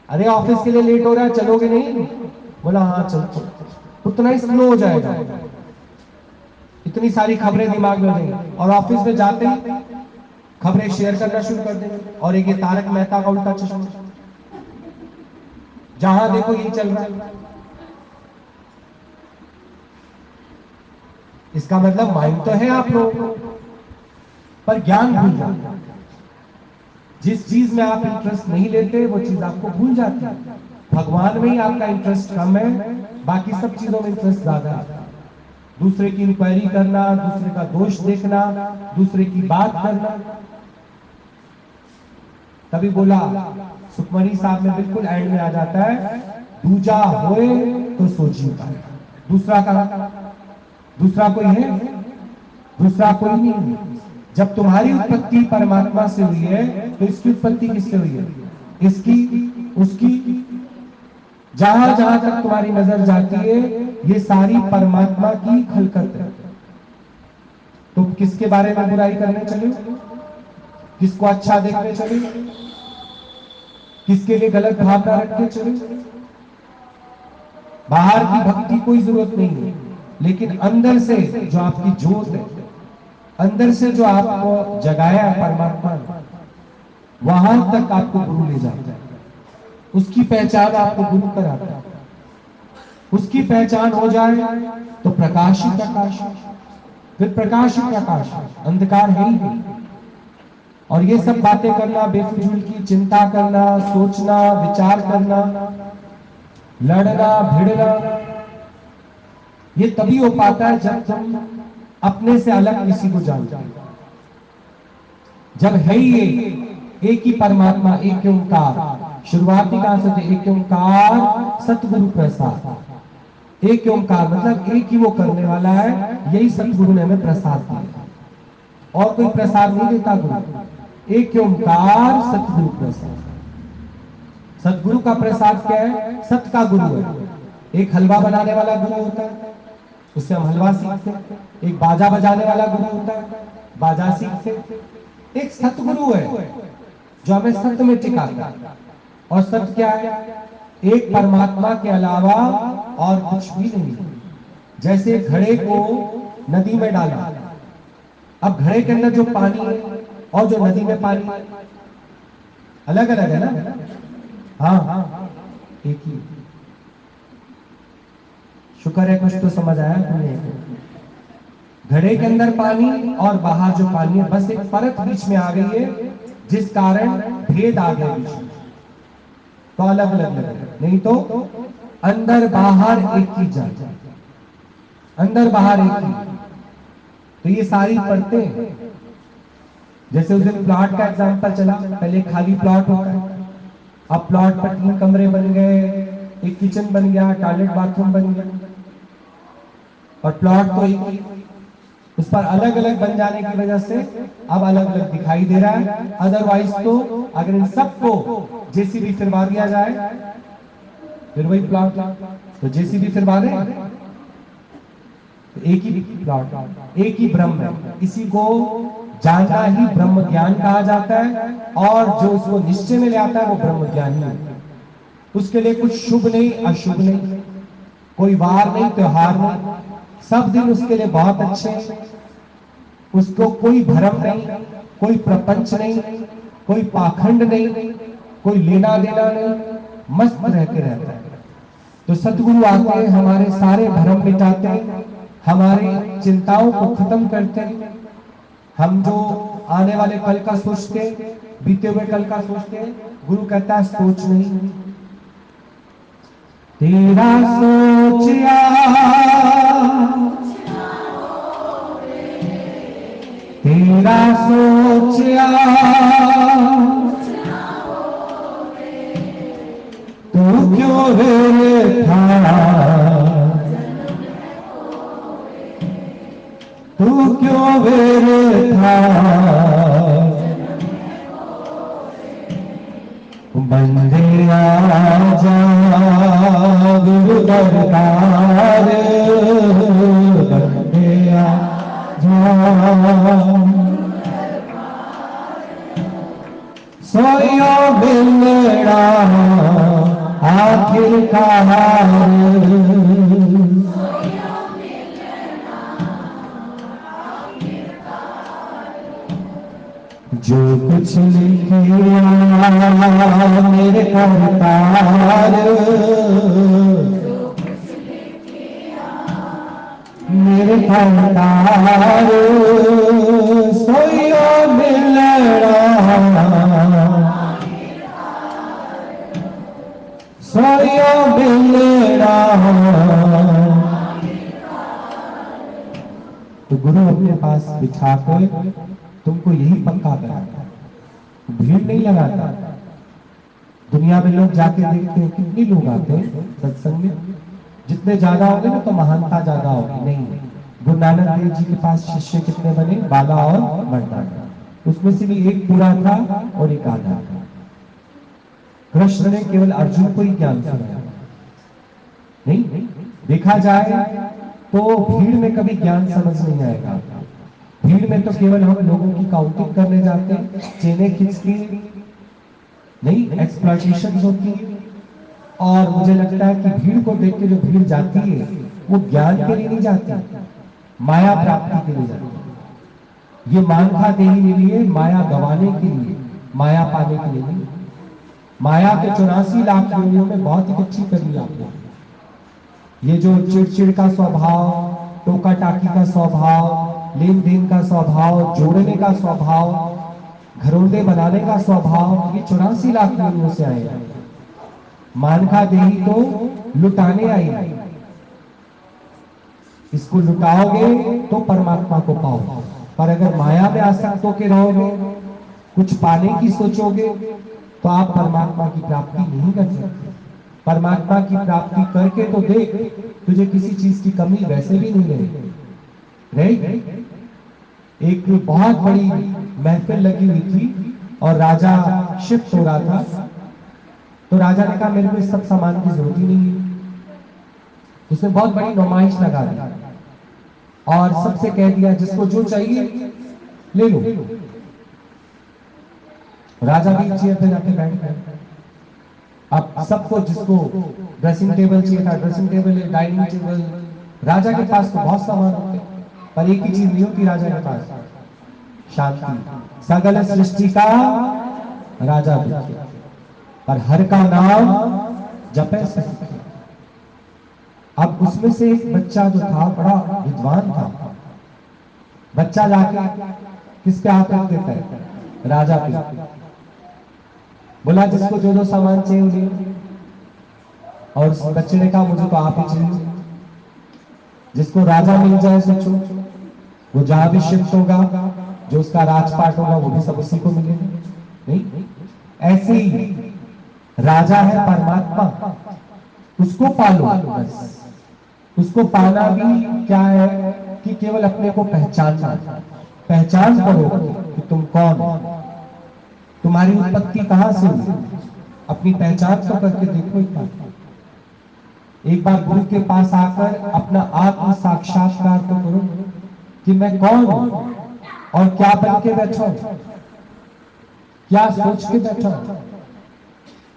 Speaker 2: अरे ऑफिस के लिए लेट हो रहा है, चलोगे नहीं? बोला हाँ चल, उतना ही स्लो हो जाएगा। इतनी सारी खबरें दिमाग में नहीं, और ऑफिस में जाते ही खबरें शेयर करना शुरू कर देंगे, और एक ये तारक मेहता का उल्टा चश्मा, जहां देखो यही चल रहा है। इसका मतलब माइंड तो है आप लोगों को, पर ज्ञान भूल जाते हैं। जिस चीज में आप इंटरेस्ट नहीं लेते वो चीज आपको भूल जाती है। भगवान में ही आपका इंटरेस्ट कम है, बाकी सब चीजों में इंटरेस्ट ज्यादा है। दूसरे की इंक्वायरी करना, दूसरे का दोष देखना, दूसरे की बात करना। तभी बोला सुखमनी साहब में बिल्कुल एंड में आ जाता है, दूजा होए तो सोचिए पाए। दूसरा का दूसरा कोई है? दूसरा कोई नहीं है। जब तुम्हारी उत्पत्ति परमात्मा से हुई है तो इसकी उत्पत्ति किससे हुई है? इसकी, उसकी, जहां जहां तक तुम्हारी नजर जाती है ये सारी परमात्मा की खलकत है। तुम किसके बारे में बुराई करने चले, किसको अच्छा देखने चले, किसके लिए गलत भावना रखने चले? बाहर की भक्ति कोई जरूरत नहीं है, लेकिन अंदर से जो आपकी ज्योत है, अंदर से जो आपको जगाया है परमात्मा ने, वहां तक आपको गुरु ले जाता है। उसकी पहचान आपको गुरु कराता है। उसकी पहचान हो जाए तो प्रकाश ही प्रकाश, फिर प्रकाश ही प्रकाश, अंधकार है ही नहीं। और ये सब बातें करना, बेफिजूल की चिंता करना, सोचना, विचार करना, लड़ना भिड़ना, ये तभी हो पाता है जब तुम अपने से अलग किसी को जानते हो। जब है ही एक ही परमात्मा, एक ओंकार, शुरुआती कहां से थे? एक ओंकार सतगुरु प्रसाद। एक ओंकार मतलब एक ही वो करने वाला है, यही सतगुरु ने हमें प्रसाद दिया, और कोई प्रसाद नहीं देता गुरु। एक ओंकार सतगुरु प्रसाद। सतगुरु का प्रसाद क्या है? सत का गुरु है। एक हलवा बनाने वाला गुरु होता है, उससे हम हलवा सीखते हैं। एक बाजा बजाने वाला गुरु होता है, बाजा सीखते हैं। एक सतगुरु है जो हमें सत्य में टिकाता है। और सत्य क्या है? एक परमात्मा के अलावा और कुछ भी नहीं। जैसे घड़े को नदी में डाला, अब घड़े के अंदर जो पानी है और जो नदी में पानी है अलग अलग है ना? हाँ, एक ही। शुक्र है कुछ तो समझ आया तुमने। घड़े के अंदर पानी और बाहर जो पानी है, बस एक परत बीच में आ गई है, जिस कारण भेद आ गया बीच में, तो अलग अलग लगे, नहीं तो अंदर बाहर एक ही जान, अंदर बाहर एक ही। तो ये सारी परतें, जैसे उस दिन प्लॉट का एग्जांपल चला, पहले खाली प्लॉट होता है, अब प्लॉट पर 3 कमरे बन गए, एक किचन बन गया, टॉयलेट बाथरूम बन गया, और प्लॉट तो एक ही, उस पर अलग अलग बन जाने की वजह से अब अलग अलग दिखाई दे रहा है। अदरवाइज तो अगर इन सबको जेसीबी फिरवा दिया जाए फिर वही प्लॉट, तो जेसीबी फिरवा दे तो एक ही प्लॉट, एक ही ब्रह्म है। इसी को जानना ही ब्रह्म ज्ञान कहा जाता है, और जो उसको निश्चय में ले आता है वो ब्रह्म ज्ञान ही है। उसके लिए कुछ शुभ नहीं अशुभ नहीं, कोई वार नहीं त्योहार नहीं, सब दिन उसके लिए बहुत अच्छे हैं। उसको कोई भ्रम नहीं, कोई प्रपंच नहीं, कोई पाखंड नहीं, कोई लेना देना नहीं, मस्त रह के रहता है। तो सतगुरु आते हैं, हमारे सारे भ्रम मिटाते हैं, हमारी चिंताओं को खत्म करते हैं। हम जो आने वाले कल का सोचते, बीते हुए कल का सोचते, गुरु कहता है सोच नहीं, तेरा सोचिया तेरा सोचिया तू क्यों रे था, तू क्यों रे था, बंदे आजा गुरु दरबार, बंदे आजा सोयो बिलड़ा आखिरकार, जो कुछ लिखिया मेरे करतार, मेरे करतार सोयो मिलड़ा, सोयो मिलड़ा। तो गुरु अपने पास बिछा कर तुमको यही पक्का कराता, भीड़ नहीं लगाता। दुनिया में लोग जाके देखते हैं कितने लोग आते हैं सत्संग में, जितने ज्यादा होंगे ना तो महानता ज्यादा होगी। नहीं, गुरु नानक देव जी के पास शिष्य कितने बने, बाला और मर्दाना, उसमें से भी एक पूरा था और एक आधा था। कृष्ण ने केवल अर्जुन को ही ज्ञान सुनाया। नहीं, देखा जाए तो भीड़ में कभी ज्ञान समझ नहीं आएगा। भीड़ में तो केवल हम लोगों की काउंटिंग करने जाते हैं, चेने खींचती नहीं, एक्सप्लॉयटेशन होती है। और मुझे लगता है कि भीड़ को देख के जो भीड़ जाती है वो ज्ञान के लिए नहीं जाती, माया प्राप्ति के लिए जाती है। ये मानखा देही के लिए, माया गवाने के लिए, माया पाने के लिए नहीं। माया के 84 लाख योनियों में बहुत ही अच्छी कर ली आपने। ये जो चिड़चिड़ का स्वभाव, टोका टाकी का स्वभाव, लेन देन का स्वभाव, जोड़ने का स्वभाव, घरोंदे बनाने का स्वभाव, ये 84 लाख योनियों से आए। मानखा देही तो लुटाने आई, इसको लुटाओगे तो परमात्मा को पाओगे। पर अगर माया में आसक्त होकर रहोगे, कुछ पाने की सोचोगे, तो आप परमात्मा की प्राप्ति नहीं कर सकते। परमात्मा की प्राप्ति करके तो देख, तुझे किसी चीज की कमी वैसे भी नहीं रहेगी। एक बहुत बड़ी महफिल लगी हुई थी और राजा शिफ्ट हो रहा था, तो राजा ने कहा मेरे को इस सब सामान की जरूरत ही नहीं है। उसने बहुत बड़ी नुमाइश लगा दी और सबसे कह दिया जिसको जो चाहिए ले लो। राजा भी चेयर पे जाके बैठ गए। अब सबको जिसको ड्रेसिंग टेबल चाहिए था, ड्रेसिंग टेबल, डाइनिंग टेबल, राजा के पास तो बहुत सामान होते, पर एक ही चीज नहीं होती राजा के पास, शांति। सगल सृष्टि का राजा भी, पर हर का नाम जपे सके। अब उसमें से एक बच्चा जो था बड़ा विद्वान था, बच्चा जाके किसके हाथ रख देता है, राजा पे। बोला जिसको जो जो सामान चाहिए उन्हें। और उस बच्चे ने कहा मुझे तो आप ही चाहिए। जिसको राजा मिल जाए सोचो, वो जहां भी शिफ्ट होगा, जो उसका राजपाट होगा वो भी सब उसी को मिलेगा। नहीं, ऐसे ही राजा है परमात्मा, उसको पालो बस। उसको पाना भी क्या है कि केवल अपने को पहचानना, पहचान करो कि तुम कौन हो, तुम्हारी उत्पत्ति कहां से हुई, अपनी पहचान तो करके देखो एक बार। एक बार गुरु के पास आकर अपना आत्म साक्षात्कार तो करो कि मैं कौन हूं और क्या बन के बैठा हूं, क्या सोच के बैठा हूं।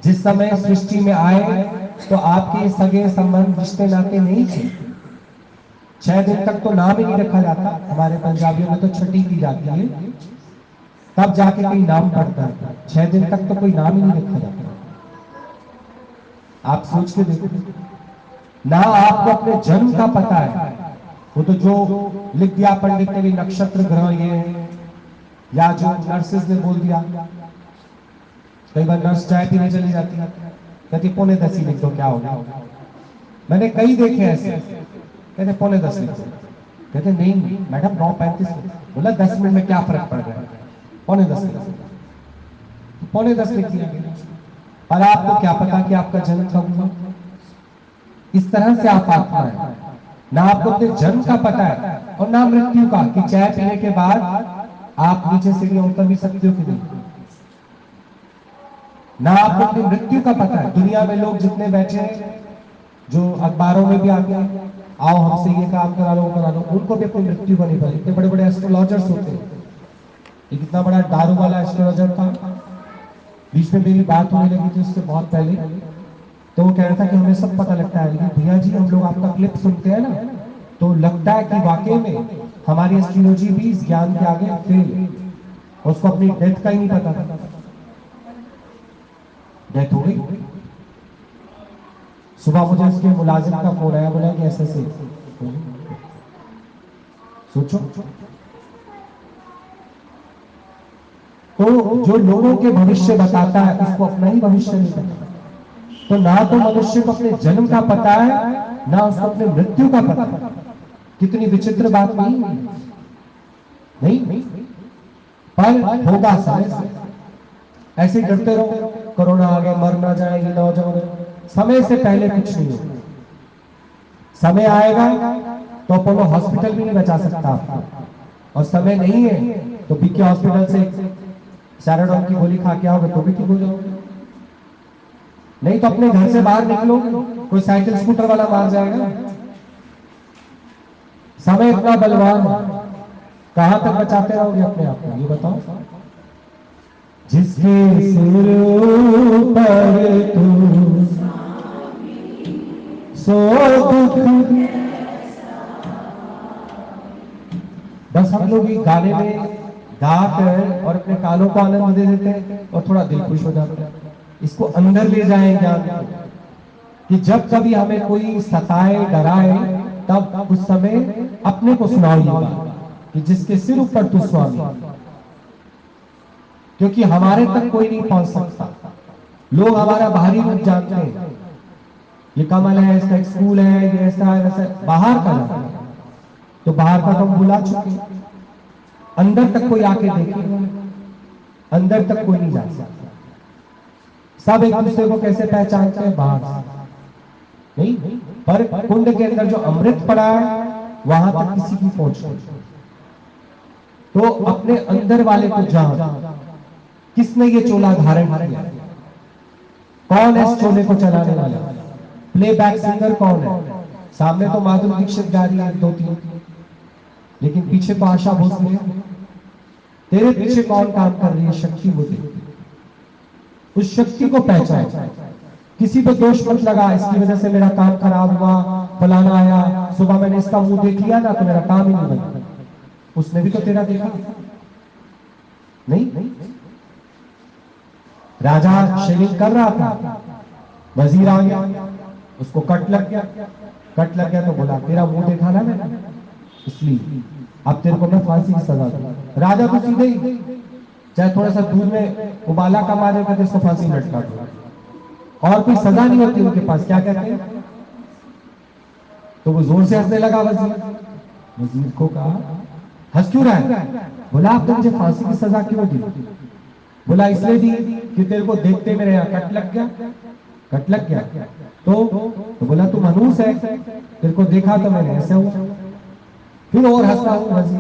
Speaker 2: जिस समय सृष्टि में आए तो आपके सगे संबंध रिश्ते नाते नहीं थे। 6 दिन तक तो नाम ही नहीं रखा जाता, हमारे पंजाबियों में तो छठी की जाती है, तब जाके कोई नाम पड़ता है। 6 दिन तक तो कोई नाम ही नहीं रखा जाता। आप सोच के देखो ना, आपको अपने जन्म का पता है, वो तो जो लिख दिया पंडित ने भी नक्षत्र ग्रह ये है, या जो नर्सेज ने बोल दिया। कई बार नर्स चाय पीने चली जाती है, कहती 9:45 लिख दो, क्या होगा। मैंने कई देखे ऐसे, कहते 9:45 लिख दो, कहते नहीं मैडम 9:35। बोला 10 मिनट में क्या फर्क पड़ रहा है, 9:45 लिख दो। 9:45 लिख दिया गया। और आपको क्या पता कि आपका जन्म कब हुआ। इस तरह से आप आत्मा है, ना आपको अपने जन्म का पता है और ना मृत्यु का, कि चाय पीने के बाद आप नीचे सीढ़ियां उतर भी सकते हो कि नहीं। ना आपको अपनी मृत्यु का पता है। दुनिया में लोग जितने बैठे हैं, जो अखबारों में भी आते हैं, आओ हमसे ये काम करा लो वो करा लो, उनको भी अपनी मृत्यु का नहीं पता। इतने बड़े बड़े एस्ट्रोलॉजर्स होते हैं। एक इतना बड़ा दारू वाला एस्ट्रोलॉजर था, बीच में मेरी बात होने लगी थी उससे बहुत पहले, तो वो कह रहा था कि हमें सब पता लगता है, लेकिन भैया जी हम लोग आपका क्लिप सुनते हैं ना, तो लगता है कि वाकई में हमारी एस्ट्रोलॉजी भी इस ज्ञान के आगे फेल है। उसको अपनी डेथ का ही नहीं पता था। डेथ हो गई। सुबह मुझे उसके मुलाजिम का फोन आया, बोला कि ऐसे से। सोचो, तो जो लोगों के भविष्य बताता है उसको अपना ही भविष्य नहीं पता। तो ना तो मनुष्य को अपने जन्म का पता है, ना उसको अपने मृत्यु का पता है। कितनी विचित्र बात नहीं, नहीं पर होगा समय से। ऐसे डरते रहो कोरोना आ गया, मर ना जाए, ये ना हो जाए, समय से पहले कुछ नहीं होगा। समय आएगा तो अपोलो हॉस्पिटल भी नहीं बचा सकता आपको, और समय नहीं है तो बीके हॉस्पिटल से सैराडोन की गोली खा के आओगे तो भी ठीक हो जाओगे। नहीं तो अपने घर से बाहर निकलो, कोई साइकिल स्कूटर वाला मार जाएगा। समय इतना बलवान है, कहां तक बचाते रहोगे अपने आप को, ये बताओ। जिसके सिर पर तू सो दुख, बस हम लोग ये गाने में गाकर और अपने कानों को आनंद दे देते हैं और थोड़ा दिल खुश हो जाता है। इसको अंदर ले जाएं ज्ञान को, कि जब कभी हमें कोई सताए डराए तब उस समय अपने को सुनाओ ये बात कि जिसके सिर ऊपर तू स्वामी, क्योंकि हमारे तक कोई नहीं पहुंच सकता। लोग हमारा बाहरी रूप जानते हैं, ये कमल है, इसका एक स्कूल है, ये ऐसा है वैसा, बाहर का जानते हैं। तो बाहर का तो हम भुला चुके, अंदर तक कोई आके देखे, अंदर तक कोई नहीं जा सकता। सब एक दूसरे को कैसे पहचानते हैं, बाहर से नहीं, पर कुंड के अंदर जो अमृत पड़ा है वहां तक किसी की पहुंच नहीं। तो अपने अंदर वाले को जान, किसने ये चोला धारण किया, कौन है इस चोले को चलाने वाला, प्लेबैक सिंगर कौन है। सामने तो माधुरी दीक्षित गा रही है 2-3, लेकिन पीछे तो आशा भोसले है। तेरे पीछे कौन काम कर रही है, शक्ति वो देखती। उस शक्ति को पहचान, किसी पे दोष मत लगा, इसकी वजह से मेरा काम खराब हुआ, फलाना आया, सुबह मैंने इसका मुंह देख लिया ना तो मेरा काम ही नहीं बना। उसने भी तो तेरा देखा नहीं। राजा शेविंग कर रहा था, वजीर आ गया, उसको कट लग गया, कट लग गया तो बोला तेरा मुंह देखा ना मैंने, इसलिए अब तेरे को मैं फांसी की सजा दूं। राजा तो सीधे ही, चाहे थोड़ा सा दूध में उबाला का मारे करके इसको फांसी लटका दो।
Speaker 3: और कोई सजा नहीं होती उनके पास, क्या कहते हैं? तो वो जोर से हंसने लगा वजीर। वजीर को कहा, हंस क्यों रहा है? बोला, आपने मुझे फांसी की सजा क्यों दी? बोला, इसलिए दी कि तेरे को देखते मेरे यहाँ कट लग गया। कट लग गया तो बोला, तू मनूस है, तेरे को देखा तो मैंने ऐसे हुआ। फिर और हंसता हूँ वजीर।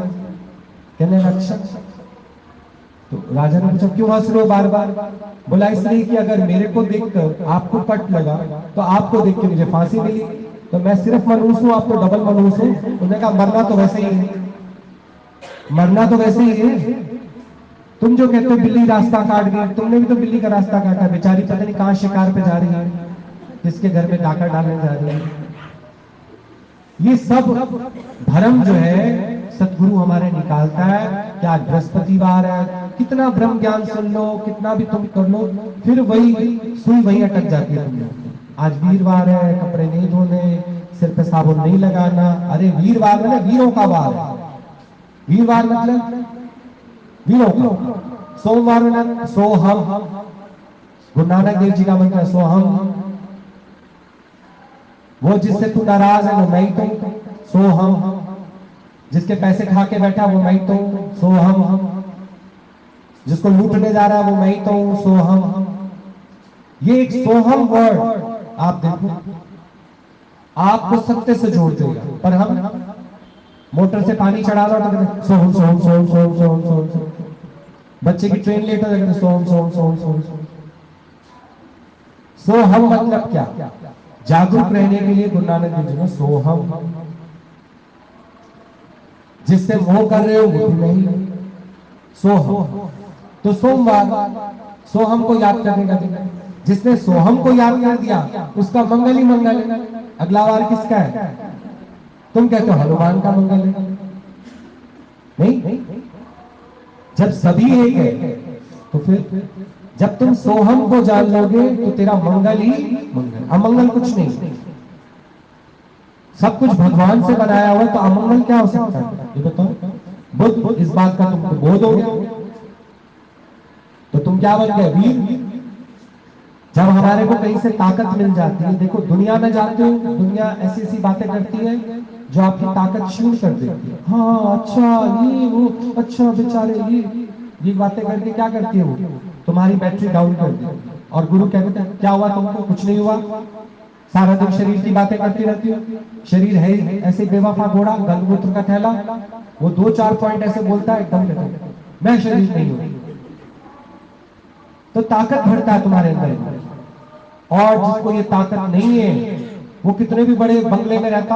Speaker 3: कहने लगा, अच्छा। तो राजा ने पूछा, क्यों हंस रहे हो बार बार? बोला, इसलिए कि अगर मेरे को देखकर आपको कट लगा तो आपको देख के मुझे फांसी मिली, तो मैं सिर्फ मनूस हूँ, आप तो डबल मनूस हो। उन्होंने कहा, मरना तो वैसे ही है, मरना तो वैसे ही है। तुम जो कहते हो बिल्ली रास्ता काट गई, तुमने भी तो बिल्ली का रास्ता काटा, बेचारी पता नहीं कहाँ शिकार पे जा रही है, किसके घर में डाका डालने जा रही है। ये सब भ्रम जो है सतगुरु हमारे निकालता है। क्या बृहस्पतिवार है, कितना ब्रह्म ज्ञान सुन लो, कितना भी तुम कर लो, फिर वही सुई वही अटक जाती है तुम। आज वीरवार है, कपड़े नहीं धोने, सिर पे साबुन नहीं लगाना। अरे वीरवार है, वीरों का वार है। वीरवार मतलब वीरों का। सोमवार में सोहम, गुरु नानक देव जी का मंत्र है सोहम। वो जिससे तू नाराज है वो मैं ही तो सोहम। जिसके पैसे खा के बैठा वो मैं ही तो सोहम। जिसको लूटने जा रहा है वो मैं ही तो सोहम। ये एक सोहम वर्ड आप देखो, आपको सत्य से जोड़ देगा। पर हम मोटर से पानी चढ़ा रहा तो कहते सोहम सोहम सोहम सोहम सोहम सोहम। बच्चे की ट्रेन लेट हो जाती, सोहम सोहम सोहम सोहम। सोहम मतलब क्या? जागरूक रहने के लिए गुरु नानक देव जी ने सोहम। जिससे मोह कर रहे हो वो भी नहीं, सोहम। तो सोमवार सोहम को याद करने का दिन है। जिसने सोहम को याद कर दिया उसका मंगल ही मंगल है। अगला वार किसका है? तुम कहते हो हनुमान का मंगल है। नहीं, जब सभी एक है तो फिर जब तुम सोहम को जान लोगे तो तेरा मंगल ही मंगल, अमंगल कुछ नहीं। सब कुछ भगवान से बनाया हुआ, तो अमंगल क्या हो सकता है ये बताओ? बुद्ध, इस बात का तुमको बोध हो गया तो तुम क्या बन गए? वीर। जब हमारे को कहीं से ताकत मिल जाती है, देखो दुनिया में जाते हो, दुनिया ऐसी ऐसी बातें करती है जो आपकी ताकत क्षीण कर देती है। हाँ अच्छा, ये वो, अच्छा बेचारे ये बातें करके क्या करती है वो? तुम्हारी बैटरी डाउन कर दी। और गुरु कहते हैं, क्या हुआ तुमको? कुछ नहीं हुआ, सारा दिन शरीर की बातें करती रहती हो। शरीर है ऐसे बेवफा घोड़ा, गंदमूत्र का थैला। वो 2-4 पॉइंट ऐसे बोलता है, एकदम कहता है मैं शरीर नहीं हूं। तो ताकत भरता है तुम्हारे अंदर। और जिसको ये ताकत नहीं है वो कितने भी बड़े बंगले में रहता,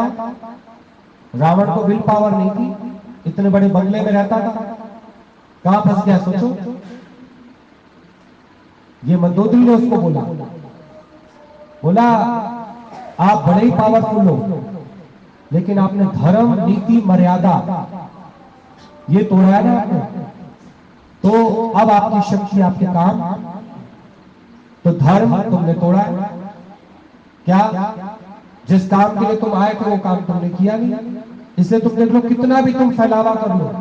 Speaker 3: रावण को विल पावर नहीं थी, इतने बड़े बंगले में रहता था, कहां फंस गया सोचो? ये मंदोदरी ने उसको बोला आप बड़े ही पावरफुल हो, लेकिन आपने धर्म, नीति, मर्यादा ये तोड़ा है ना आपने, तो अब आपकी शक्ति आपके काम। तो धर्म तुमने तोड़ा है। क्या? जिस काम के लिए तुम आए थे वो काम तुमने किया नहीं। इसलिए तुम देख लो, कितना भी तुम फैलावा कर लो,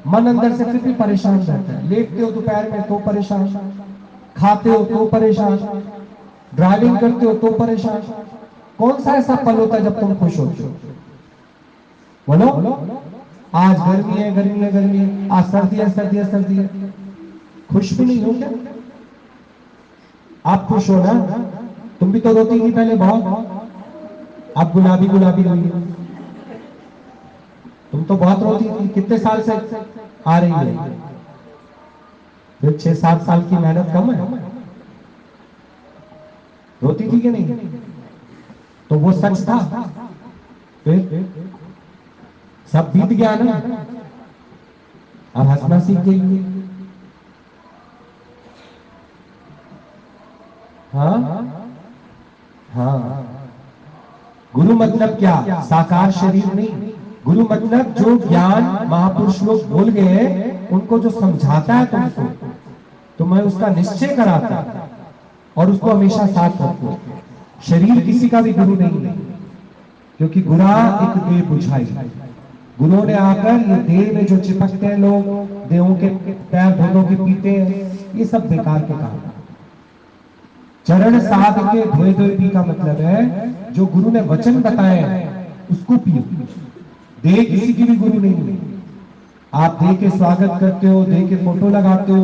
Speaker 3: मन अंदर से फिर भी परेशान रहता है। लेटते हो दोपहर में तो परेशान, खाते हो तो परेशान, ड्राइविंग करते हो तो परेशान। कौन सा ऐसा पल होता है जब तुम खुश होते हो? बोलो। आज गर्मी है, गर्मी है, गर्मी है, आज सर्दी है, सर्दी है, सर्दी है। खुश भी नहीं हो क्या? आप खुश हो ना? तुम भी तो रोती थी पहले बहुत, आप गुलाबी गुलाबी हुई। तुम तो बहुत रोती थी, कितने साल से आ रही है? फिर 6-7 साल की मेहनत कम है? रोती थी कि नहीं? तो वो सच था, फिर सब बीत गया ना, अब हंसना सीख गई। हाँ, गुरु मतलब क्या? साकार शरीर नहीं। गुरु मतलब जो ज्ञान महापुरुष लोग भूल गए उनको जो समझाता है तुमको, तो मैं उसका निश्चय कराता और उसको हमेशा साथ रखो। शरीर किसी का भी गुरु नहीं है, क्योंकि गुरा एक देह बुझाई। गुरुओं ने आकर ये देह में जो चिपकते हैं लोग, देहों के पैर धोनों के पीते हैं, ये सब बेकार के काम। चरण साध के धोए धोए पी का मतलब है जो गुरु ने वचन बताए हैं उसको पियो। देह किसी की भी गुरु नहीं है। आप देह के स्वागत करते हो, देह के फोटो लगाते हो,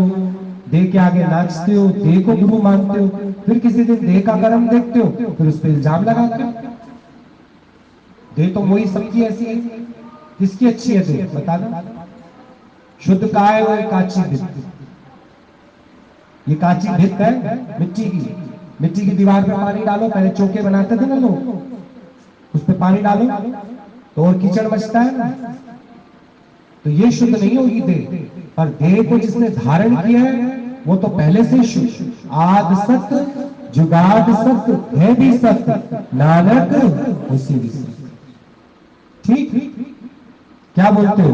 Speaker 3: देह के आगे नाचते हो, देह को गुरु मानते हो, फिर किसी दिन देह का कर्म देखते हो, फिर उस पर इल्जाम लगाते हो। देह तो वही सबकी ऐसी है। किसकी अच्छी है देह बता दो। शुद्ध का है वो काची भित्त। ये काची भित्त है मिट्टी की। मिट्टी की दीवार पे पानी डालो, पहले चौके बनाते थे ना लोग, उस पे पानी डालो तो और कीचड़ मचता है ना, तो ये शुद्ध नहीं होगी देह। पर देह को जिसने धारण किया है वो तो पहले से शुद्ध। आद सत जुगाद सत है भी सत, नानक उसी भी सत। ठीक, क्या बोलते हो?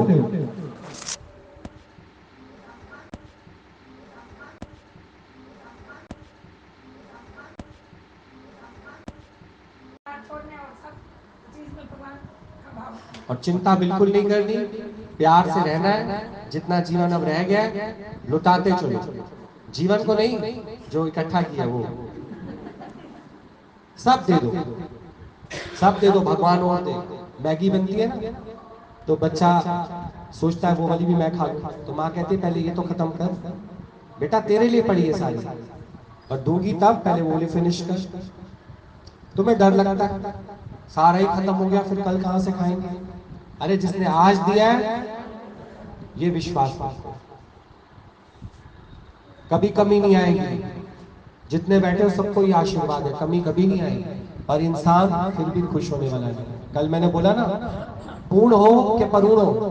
Speaker 2: और चिंता बिल्कुल नहीं करनी, प्यार से रहना है। जितना जीवन अब रह गया है लुटाते चलो। जीवन को नहीं, जो इकट्ठा किया वो सब दे दो, सब दे दो। भगवान और दे। मैगी बनती है ना तो बच्चा सोचता है वो वाली भी मैं खा लूं, तो माँ कहती है पहले ये तो खत्म कर बेटा, तेरे लिए पड़ी है सारी, और दूंगी तब, पहले वो वाली फिनिश कर। तुम्हें डर लगता है सारा ही खत्म हो गया फिर कल कहां से खाएंगे। अरे जिसने आज दिया है ये विश्वास रखो, कभी कमी नहीं आएगी। जितने बैठे हो सबको ये आशीर्वाद है, कमी कभी नहीं आएगी। और इंसान फिर भी खुश होने वाला नहीं। कल मैंने बोला ना, पूर्ण हो कि परूण हो।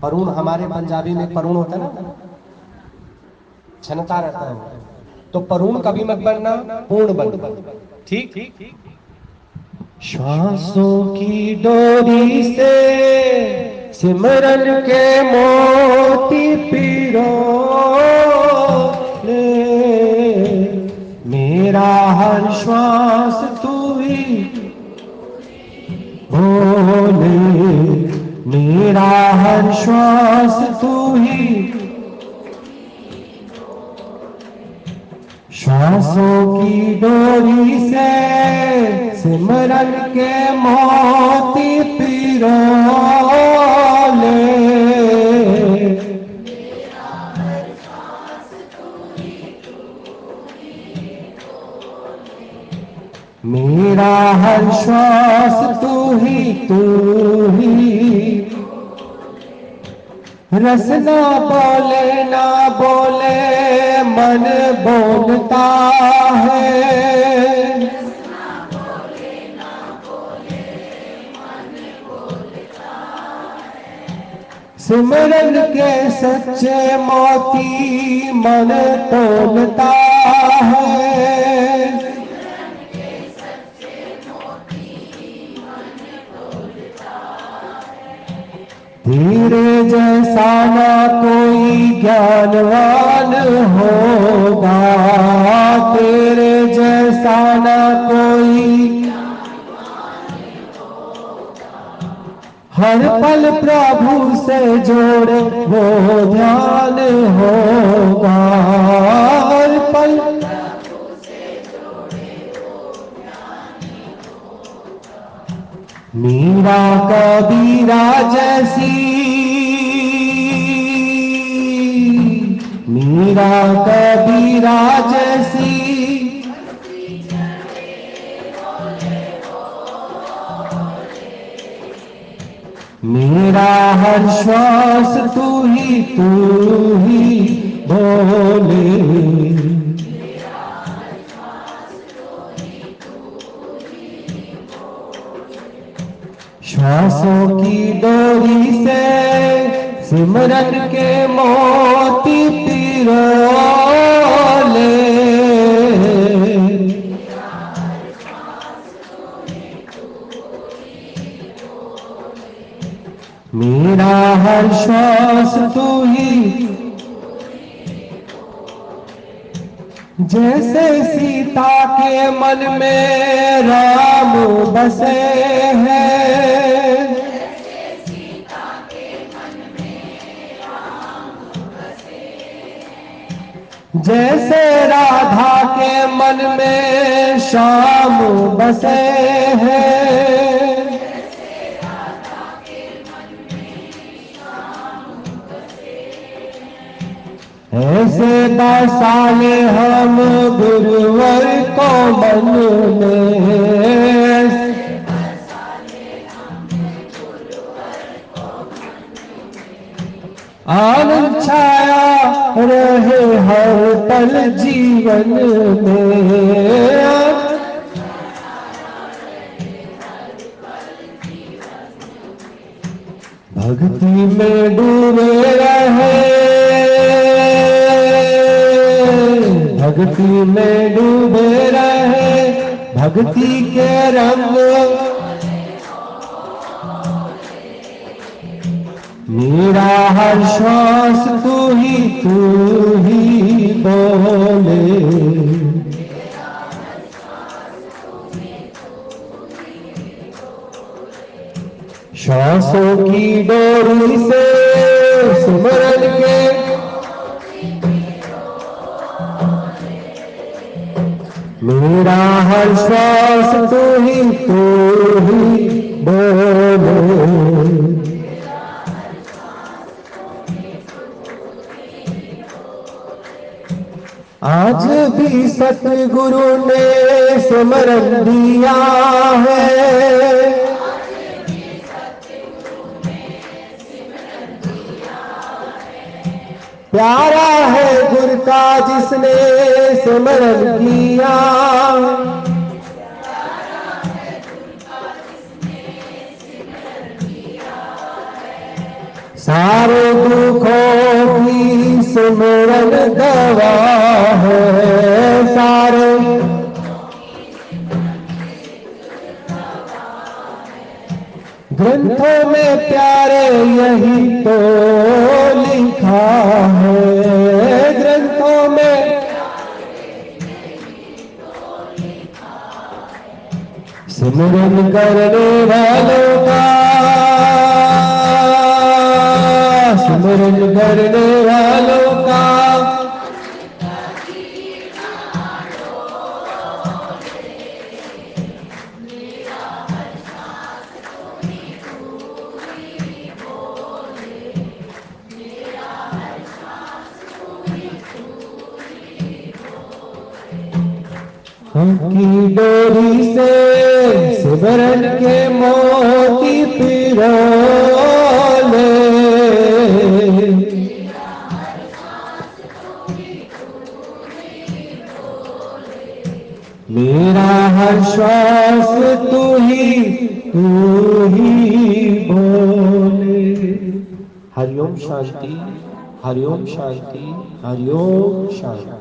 Speaker 2: परूण हमारे पंजाबी में परूण होता है ना, छनता रहता है वो। तो परूण कभी मत बनना, पूर्ण बन। ठीक। श्वासों की डोरी से सिमरन के मोती पिरो ले, मेरा हर श्वास तू ही भोले, मेरा हर श्वास तू ही। श्वासों की डोरी से सिमरन के मोती पिरो ले, मेरा हर श्वास तू ही। रसना बोले ना बोले मन बोलता है, सिमरन के सच्चे मोती मन तोलता है। तेरे जैसा ना कोई ज्ञानवान होगा, तेरे जैसा ना कोई, हर पल प्रभु से जोड़े वो ध्यान होगा, हर पल मीरा कबीरा जैसी, मीरा कबीरा जैसी, मेरा हर श्वास तू ही बोले, श्वासों की डोरी से सिमरन के मोती पिरो ले, मेरा हर श्वास तू ही। जैसे सीता के मन में राम बसे हैं, जैसे राधा के मन में श्याम बसे हैं, ऐसे बसाए हम गुरुवर को मन में। आनंद छाया रहे हर पल जीवन में। भक्ति में डूबे रहे, भक्ति में डूबे रहे, भक्ति के रंग। मेरा हर श्वास तू ही बोले। श्वासों की डोरी से सिमरन के, मेरा हर श्वास तू ही बोले। आज भी सतगुरु ने सिमरन दिया है, प्यारा है गुरु का जिसने सिमरन किया। सारे दुखों की सिमरन दवा है, सारे ग्रंथों में प्यारे यही तो लिखा है, ग्रंथों में सिमरन करने वालों का, सिमरन करने वालों का की डोरी से सिमरन के मोती पिरोले। मेरा हर श्वास तू ही बोले। हरिओम शांति, हरिओम शांति, हरिओम शांति।